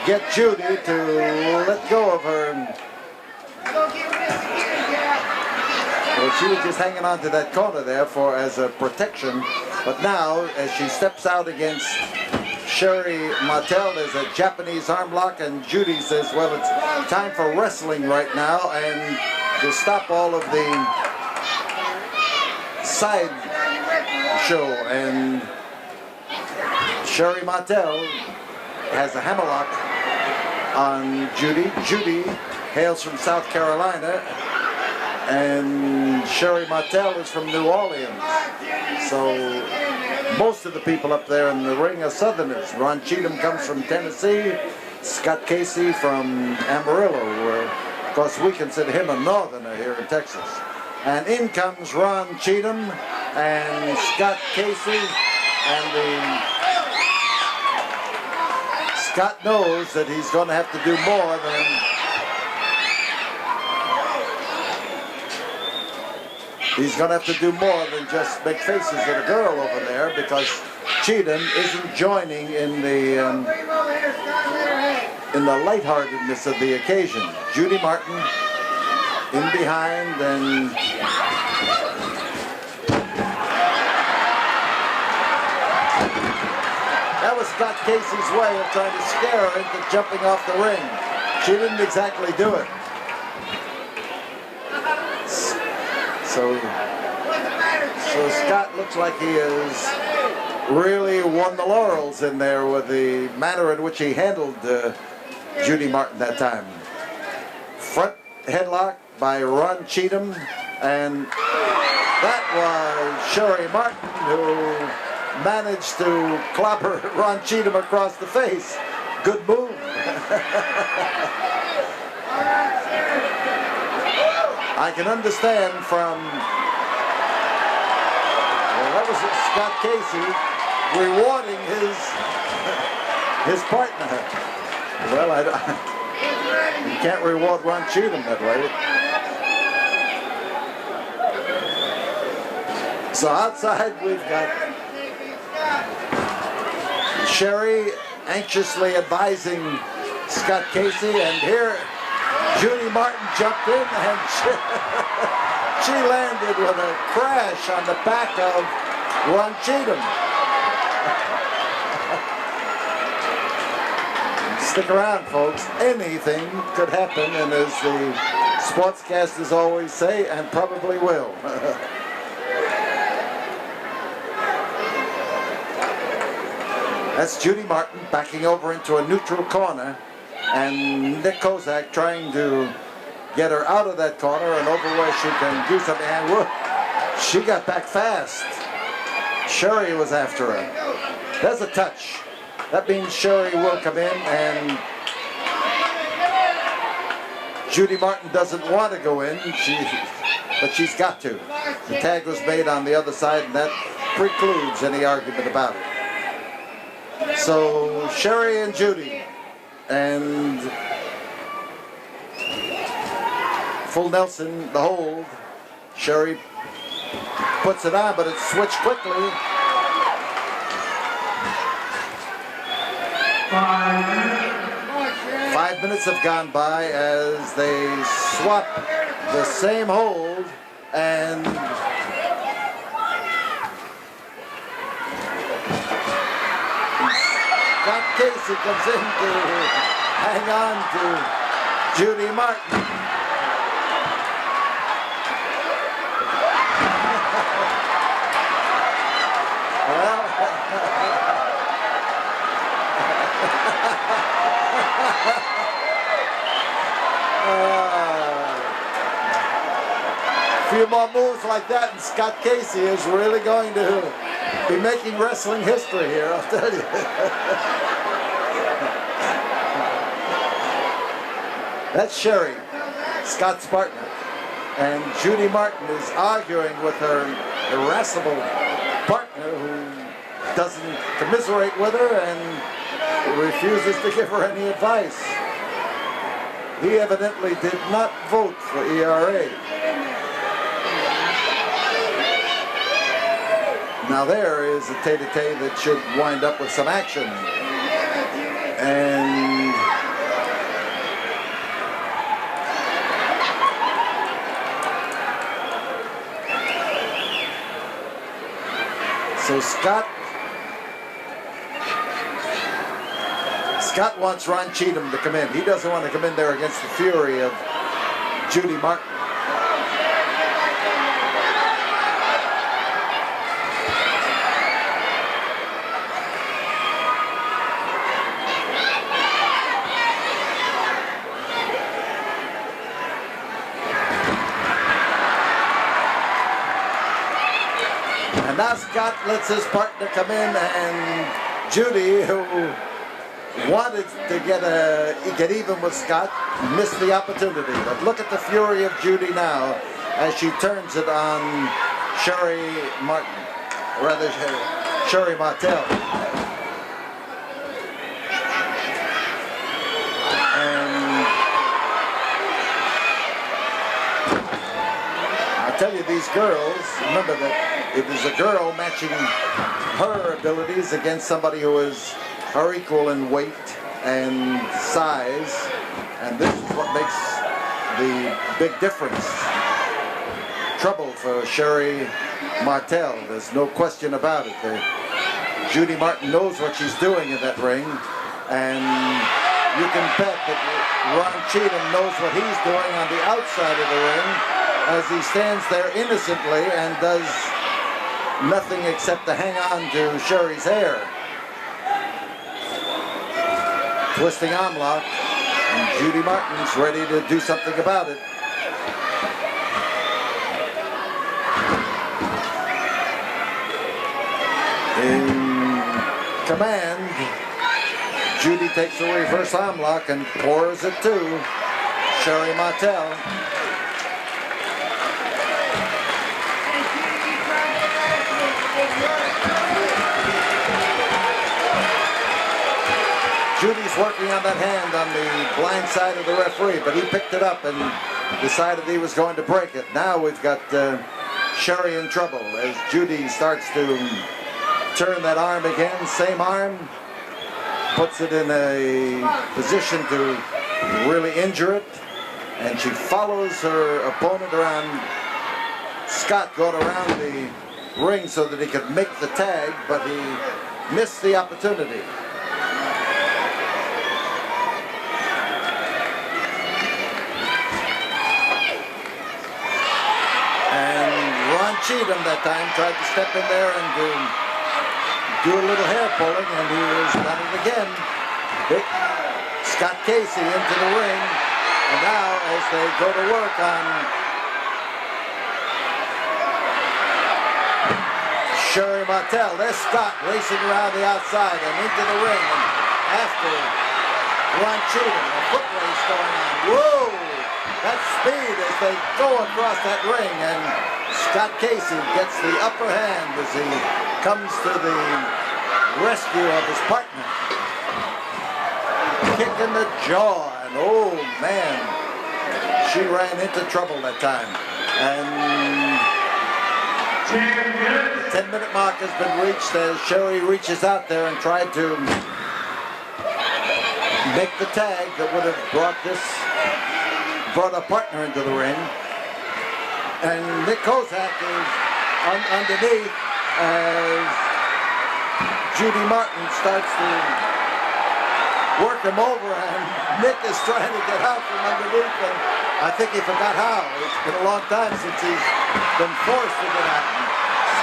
get Judy to let go of her. Well, she was just hanging on to that corner there as a protection, but now as she steps out against Sherry Martel, there's a Japanese arm lock, and Judy says, well, it's time for wrestling right now, and to stop all of the side show. And Sherry Martel has a hammerlock on Judy. Judy hails from South Carolina, and Sherry Martel is from New Orleans. So most of the people up there in the ring are Southerners. Ron Cheatham comes from Tennessee, Scott Casey from Amarillo, where, of course, we consider him a Northerner here in Texas. And in comes Ron Cheatham and Scott Casey, and Scott knows that he's going to have to do more than just make faces at a girl over there, because Cheatham isn't joining in the lightheartedness of the occasion. Judy Martin in behind, and that was Scott Casey's way of trying to scare her into jumping off the ring. She didn't exactly do it. So Scott looks like he has really won the laurels in there with the manner in which he handled Judy Martin that time. Front headlock by Ron Cheatham, and that was Sherry Martin who managed to clobber Ron Cheatham across the face. Good move. I can understand from, well, that was Scott Casey rewarding his partner. Well, you can't reward Ron Cheatham that way. So outside we've got Sherry anxiously advising Scott Casey, and here Judy Martin jumped in, and she landed with a crash on the back of Ron Cheatham. Stick around, folks. Anything could happen, and as the sportscasters always say, and probably will. That's Judy Martin backing over into a neutral corner, and Nick Kozak trying to get her out of that corner and over where she can do something. And whoop, she got back fast. Sherry was after her. There's a touch. That means Sherry will come in, and Judy Martin doesn't want to go in, but she's got to. The tag was made on the other side, and that precludes any argument about it. So Sherry and Judy, and full Nelson, the hold. Sherry puts it on, but it's switched quickly. 5 minutes have gone by as they swap the same hold, and Scott Casey comes in to hang on to Judy Martin. Well, a few more moves like that, and Scott Casey is really going to be making wrestling history here, I'll tell you. That's Sherry, Scott's partner. And Judy Martin is arguing with her irascible partner who doesn't commiserate with her and refuses to give her any advice. He evidently did not vote for ERA. Now there is a tete-a-tete that should wind up with some action. And so Scott wants Ron Cheatham to come in. He doesn't want to come in there against the fury of Judy Martin. And now Scott lets his partner come in, and Judy, who wanted to get even with Scott, missed the opportunity. But look at the fury of Judy now as she turns it on Sherry Martin, or rather Sherry Martel. And I tell you, these girls, remember that it is a girl matching her abilities against somebody who is her equal in weight and size, and this is what makes the big difference. Trouble for Sherry Martel, there's no question about it. Judy Martin knows what she's doing in that ring, and you can bet that Ron Cheatham knows what he's doing on the outside of the ring as he stands there innocently and does nothing except to hang on to Sherry's hair. Twisting arm lock, and Judy Martin's ready to do something about it. In command, Judy takes a reverse arm lock and pours it to Sherry Martel. Judy's working on that hand on the blind side of the referee, but he picked it up and decided he was going to break it. Now we've got Sherry in trouble as Judy starts to turn that arm again, same arm, puts it in a position to really injure it, and she follows her opponent around. Scott going around the ring so that he could make the tag, but he missed the opportunity. Cheatham that time tried to step in there and do a little hair pulling, and he has done it again. Scott Casey into the ring, and now as they go to work on Sherry Martel, there's Scott racing around the outside and into the ring, and after Ron Cheatham, a foot race going on. Whoa! That speed as they go across that ring, and Scott Casey gets the upper hand as he comes to the rescue of his partner. Kick in the jaw, and oh man, she ran into trouble that time. And the 10-minute mark has been reached as Sherry reaches out there and tried to make the tag that would have brought a partner into the ring. And Nick Kozak is underneath as Judy Martin starts to work him over, and Nick is trying to get out from underneath, and I think he forgot how. It's been a long time since he's been forced to get out.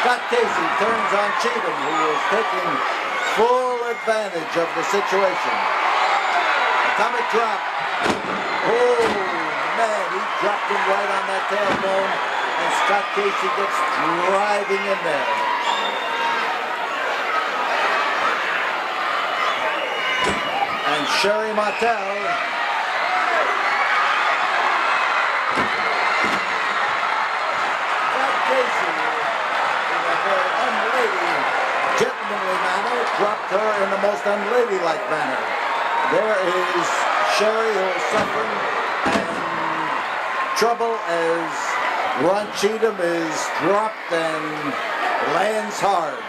Scott Casey turns on Cheatham, who is taking full advantage of the situation. Atomic drop. Oh, man, he dropped him right on that tailbone, and Scott Casey gets driving in there. And Sherry Martel Scott Casey, in a very unlady, gentlemanly manner, dropped her in the most unladylike manner. There is Sherry, who is suffering and trouble as Ron Cheatham is dropped and lands hard.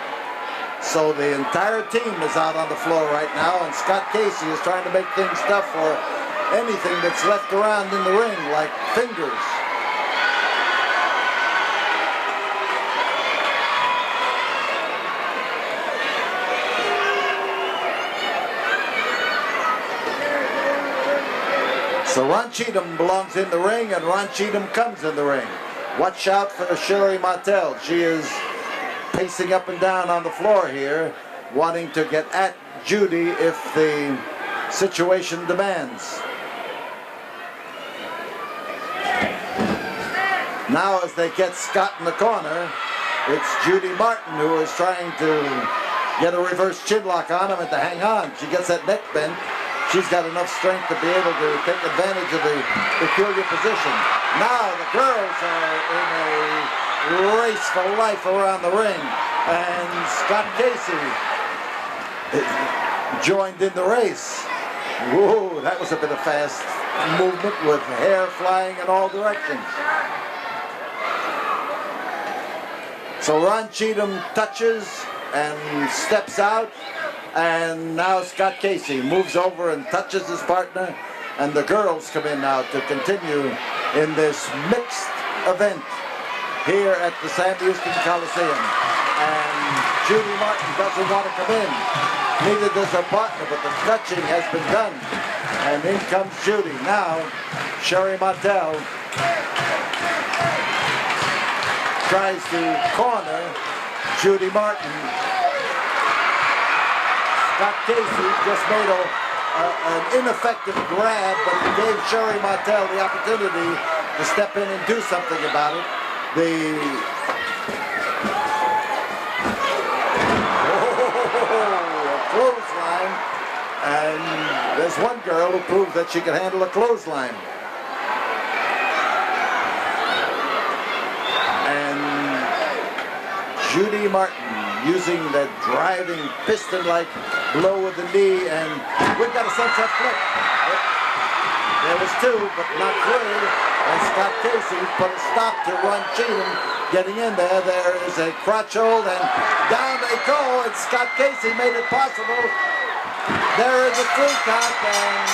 So the entire team is out on the floor right now, and Scott Casey is trying to make things tough for anything that's left around in the ring, like fingers. So Ron Cheatham belongs in the ring, and Ron Cheatham comes in the ring. Watch out for Sherry Martel. She is pacing up and down on the floor here, wanting to get at Judy if the situation demands. Now as they get Scott in the corner, it's Judy Martin who is trying to get a reverse chinlock on him and to hang on. She gets that neck bent. She's got enough strength to be able to take advantage of the peculiar position. Now the girls are in a race for life around the ring, and Scott Casey joined in the race. Whoa, that was a bit of fast movement with hair flying in all directions. So Ron Cheatham touches and steps out, and now Scott Casey moves over and touches his partner, and the girls come in now to continue in this mixed event here at the Sam Houston Coliseum. And Judy Martin doesn't want to come in. Neither does her partner, but the touching has been done. And in comes Judy. Now, Sherry Martel tries to corner Judy Martin. Scott Casey just made an ineffective grab, but he gave Sherry Martel the opportunity to step in and do something about it. A clothesline, and there's one girl who proved that she can handle a clothesline. And Judy Martin using that driving piston-like blow with the knee, and we've got a sunset flip. There was two, but not three. And Scott Casey put a stop to Ron Cheatham getting in there. There is a crotch hold, and down they go, and Scott Casey made it possible. There is a 3 count, and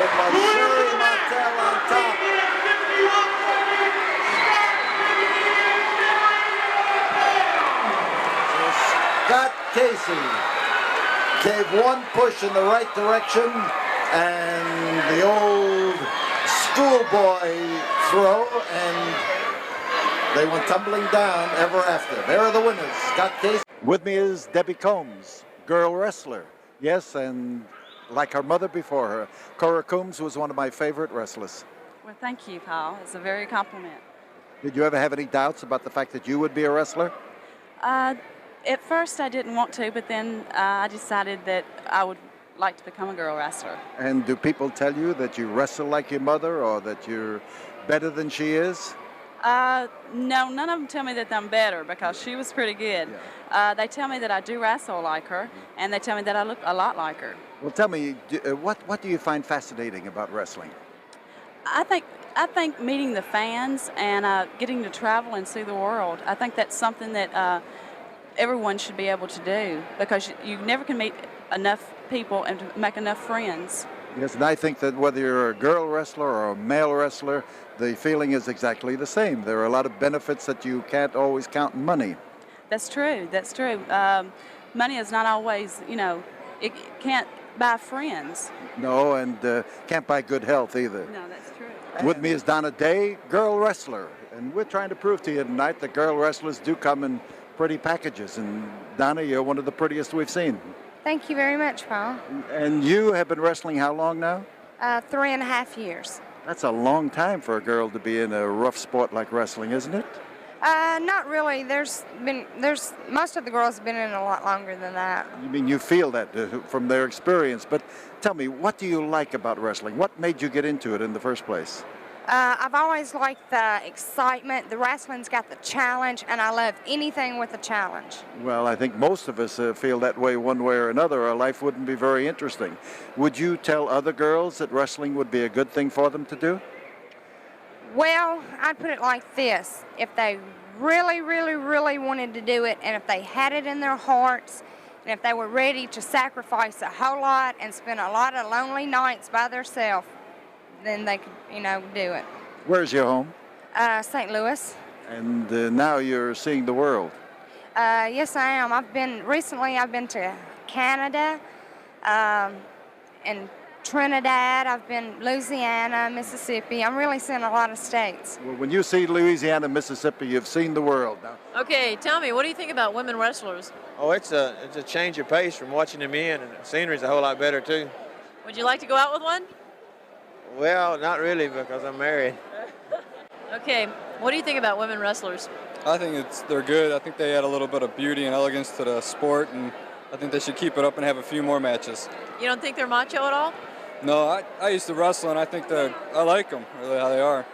it was Sherry Martel on top. So Scott Casey gave one push in the right direction, and the old schoolboy throw, and they went tumbling down ever after. There are the winners, Scott Casey. With me is Debbie Combs, girl wrestler. Yes, and like her mother before her, Cora Combs was one of my favorite wrestlers. Well, thank you, Paul. It's a very compliment. Did you ever have any doubts about the fact that you would be a wrestler? At first I didn't want to, but then I decided that I would like to become a girl wrestler. And do people tell you that you wrestle like your mother, or that you're better than she is? No, none of them tell me that I'm better, because she was pretty good. Yeah. They tell me that I do wrestle like her, and they tell me that I look a lot like her. Well, tell me, what do you find fascinating about wrestling? I think meeting the fans and getting to travel and see the world. I think that's something that everyone should be able to do, because you never can meet enough people and to make enough friends. Yes, and I think that whether you're a girl wrestler or a male wrestler, the feeling is exactly the same. There are a lot of benefits that you can't always count in money. That's true. That's true. Money is not always, it can't buy friends. No, and can't buy good health either. No, that's true. With me is Donna Day, girl wrestler. And we're trying to prove to you tonight that girl wrestlers do come in pretty packages. And Donna, you're one of the prettiest we've seen. Thank you very much, Paul. And you have been wrestling how long now? 3.5 years. That's a long time for a girl to be in a rough sport like wrestling, isn't it? Not really. There's most of the girls have been in a lot longer than that. You mean you feel that from their experience. But tell me, what do you like about wrestling? What made you get into it in the first place? I've always liked the excitement. The wrestling's got the challenge, and I love anything with a challenge. Well, I think most of us feel that way one way or another. Our life wouldn't be very interesting. Would you tell other girls that wrestling would be a good thing for them to do? Well, I'd put it like this. If they really, really, really wanted to do it, and if they had it in their hearts, and if they were ready to sacrifice a whole lot and spend a lot of lonely nights by themselves, then they could, do it. Where's your home? St. Louis. And now you're seeing the world. Yes, I am. Recently I've been to Canada, and Trinidad. I've been Louisiana, Mississippi. I'm really seeing a lot of states. Well, when you see Louisiana, Mississippi, you've seen the world. Now, Okay, tell me, what do you think about women wrestlers? Oh, it's a change of pace from watching them in, and the scenery's a whole lot better too. Would you like to go out with one? Well, not really because I'm married. Okay, what do you think about women wrestlers? I think they're good. I think they add a little bit of beauty and elegance to the sport, and I think they should keep it up and have a few more matches. You don't think they're macho at all? No, I used to wrestle, and I think I like them, really, how they are.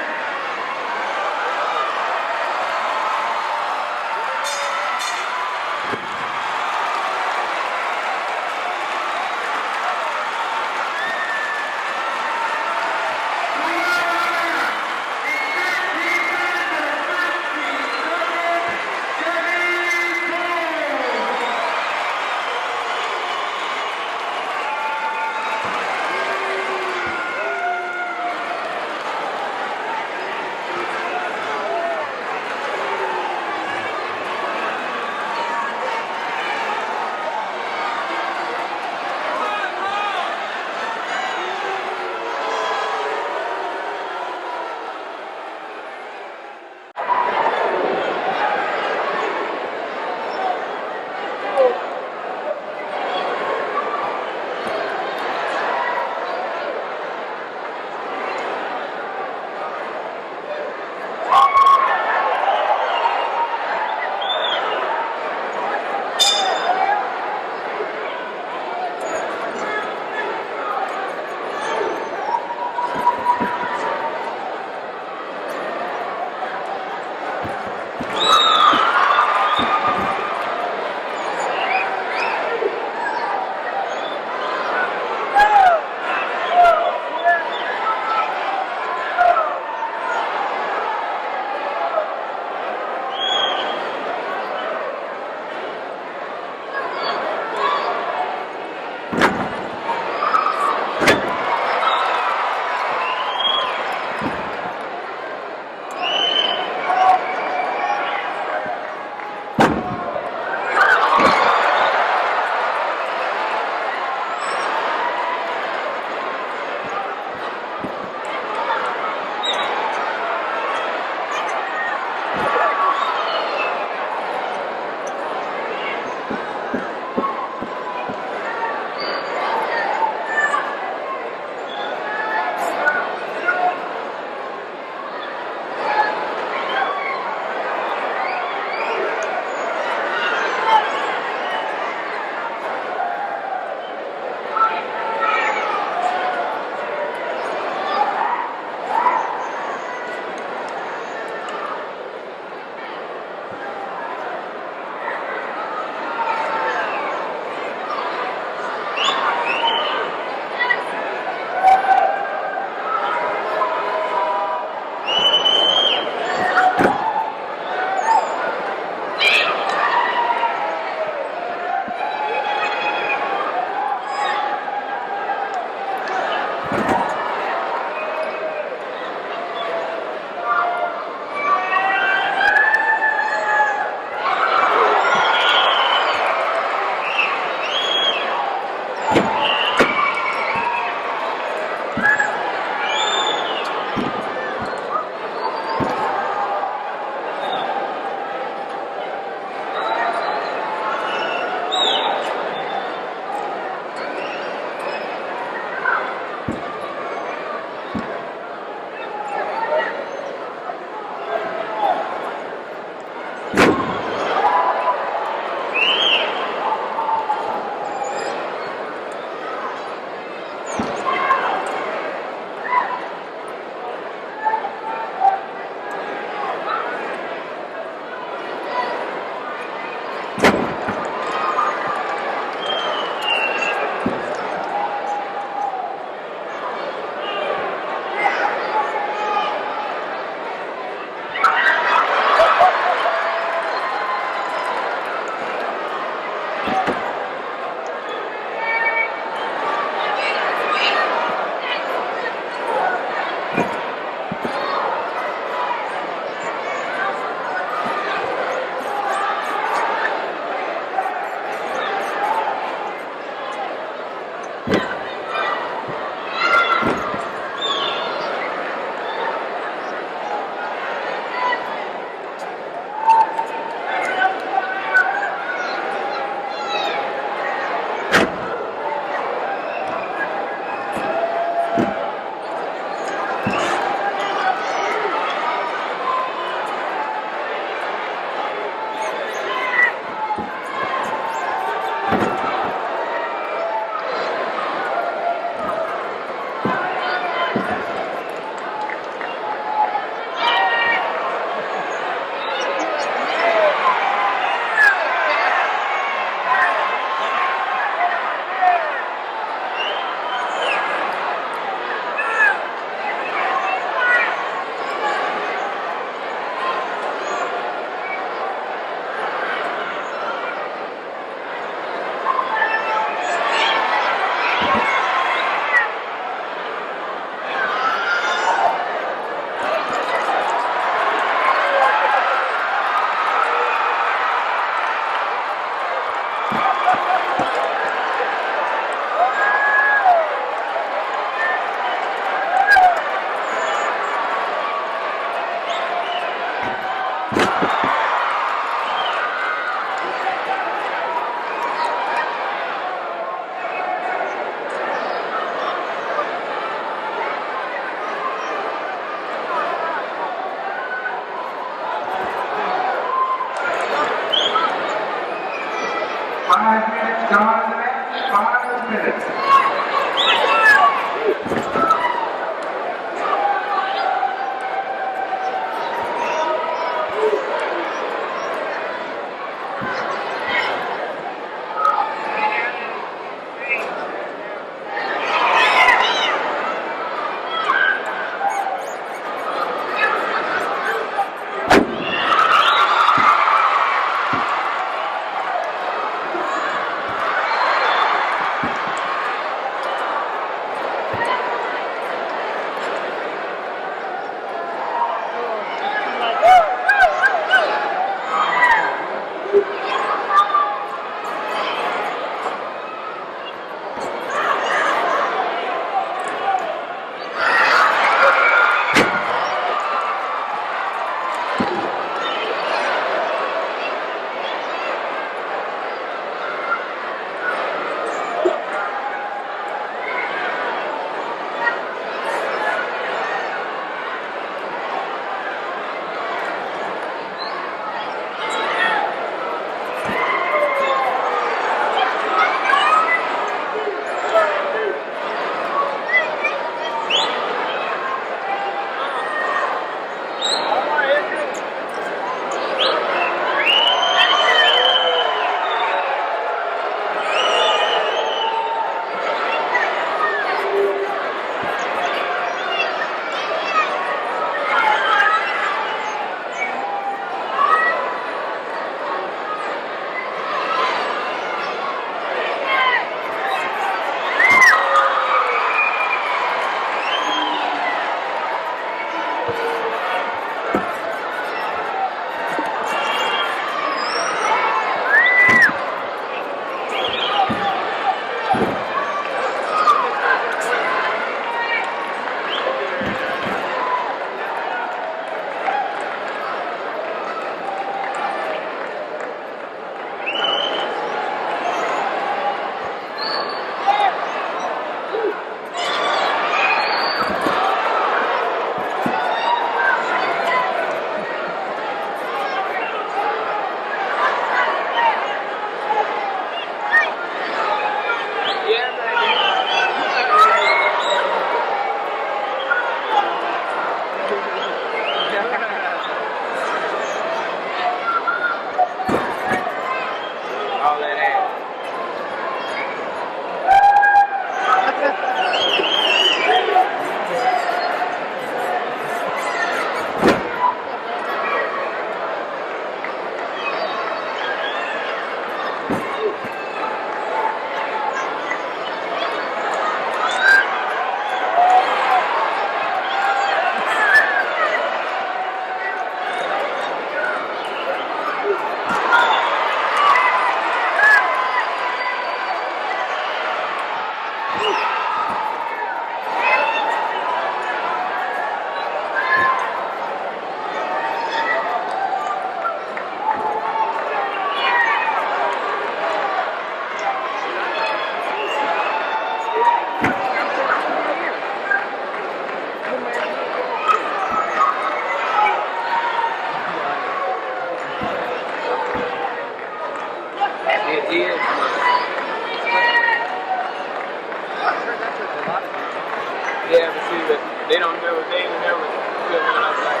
They don't never, they ain't never feel one up like,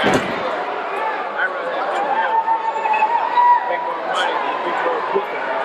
guys. I'd rather have them help make more money than be more quicker.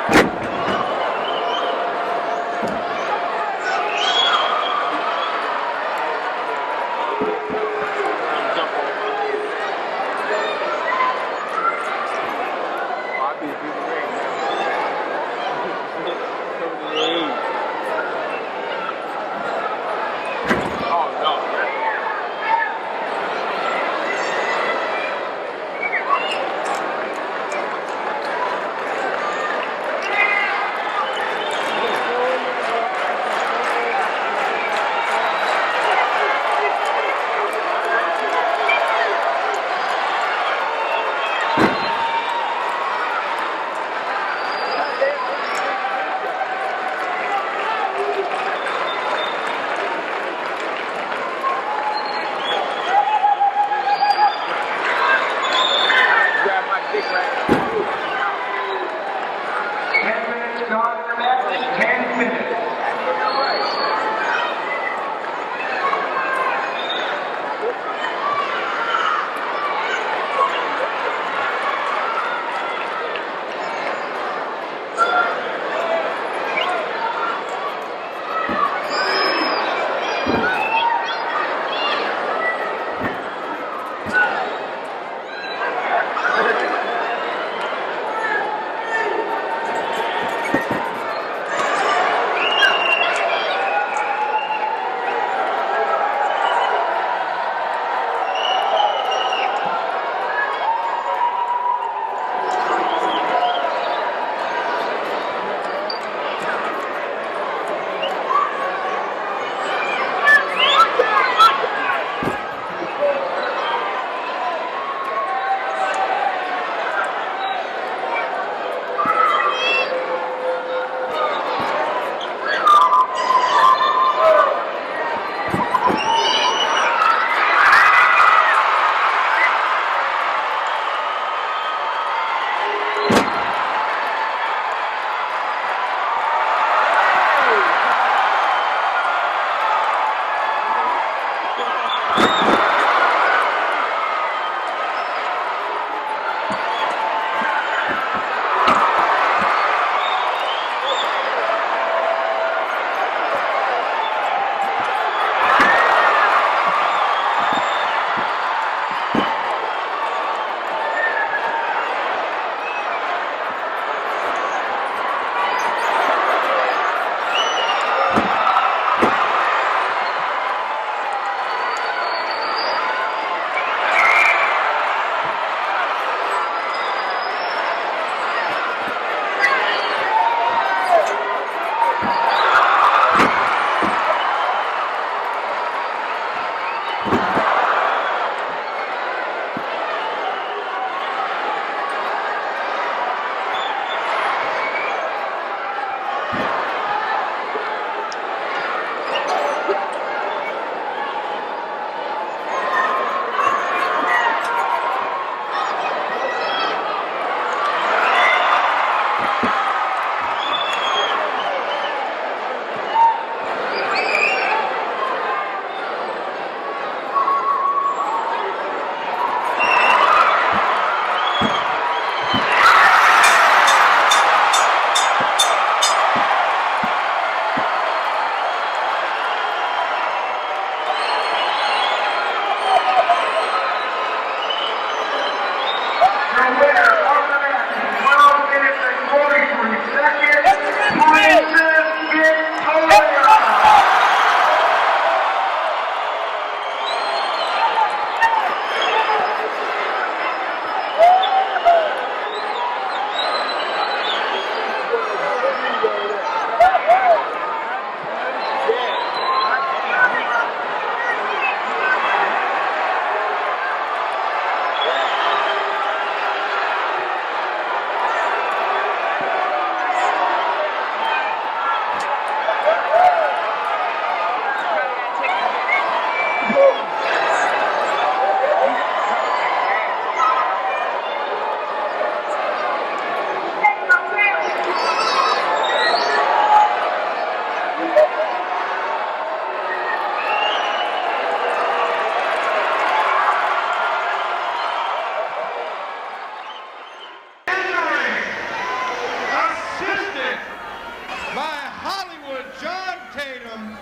by Hollywood John Tatum,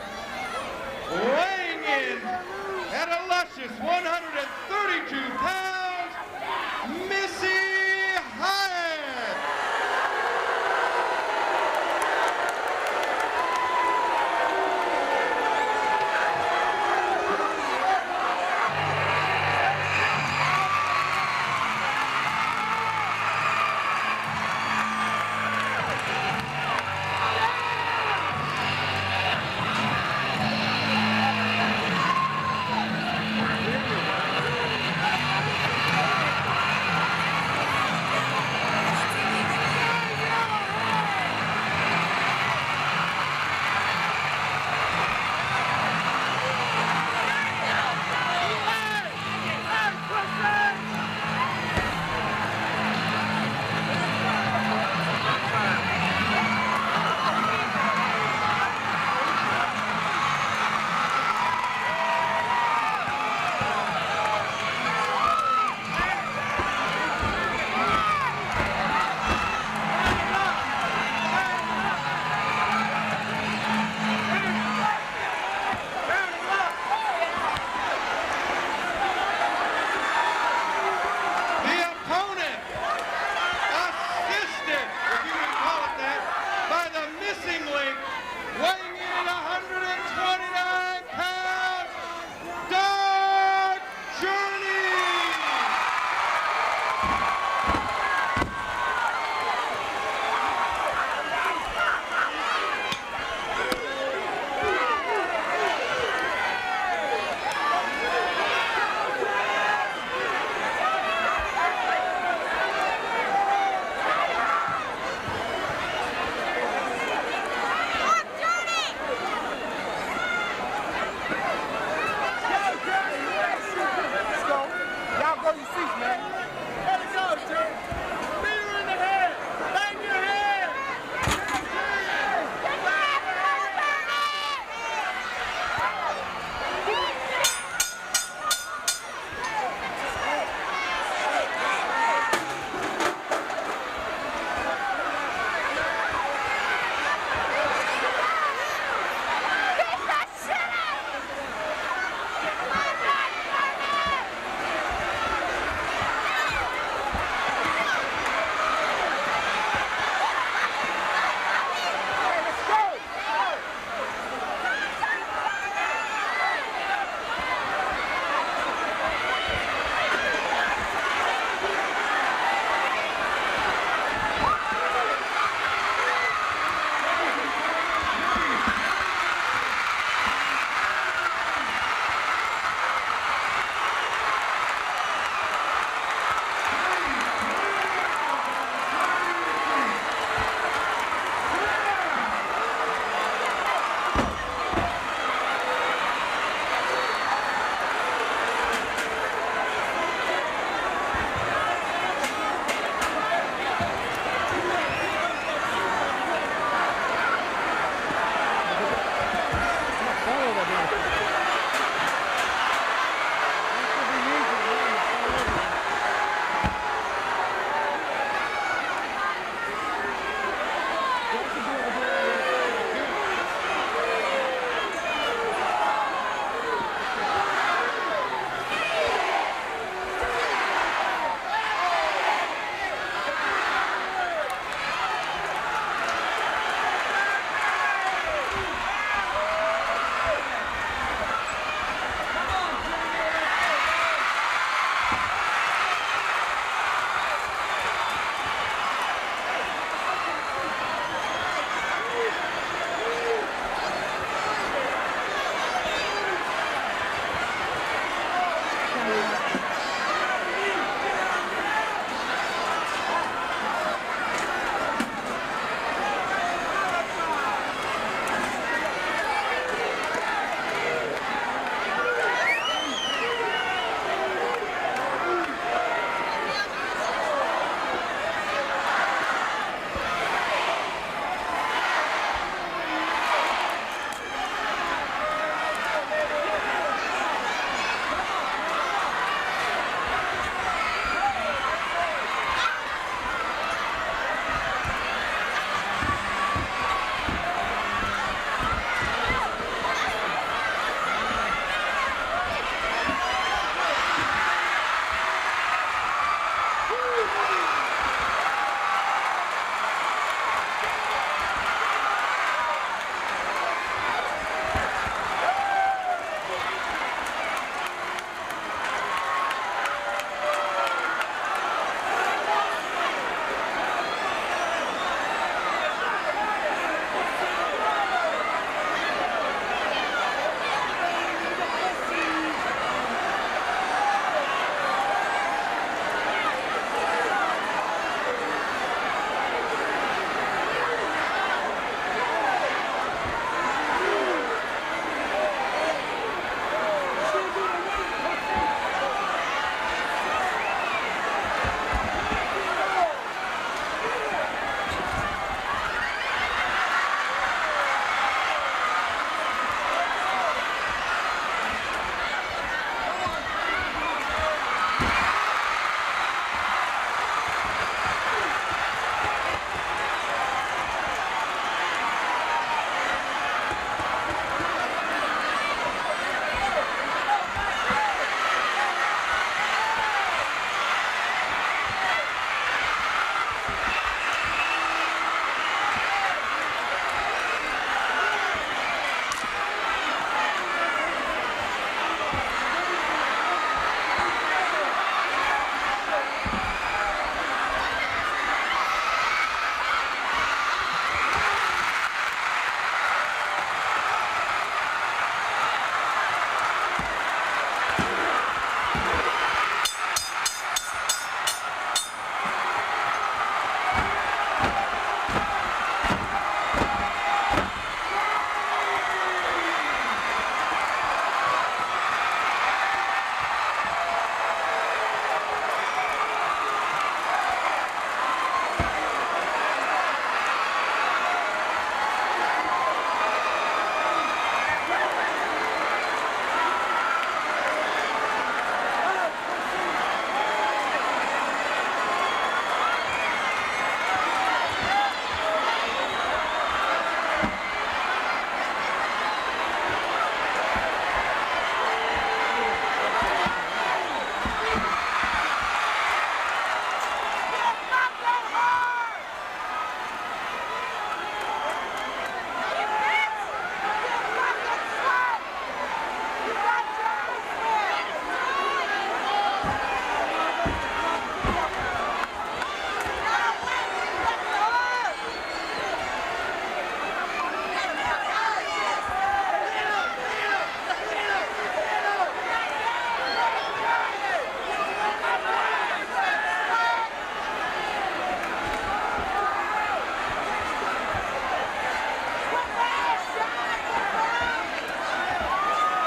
weighing in at a luscious 132 pounds, Missy Hyatt. Weighing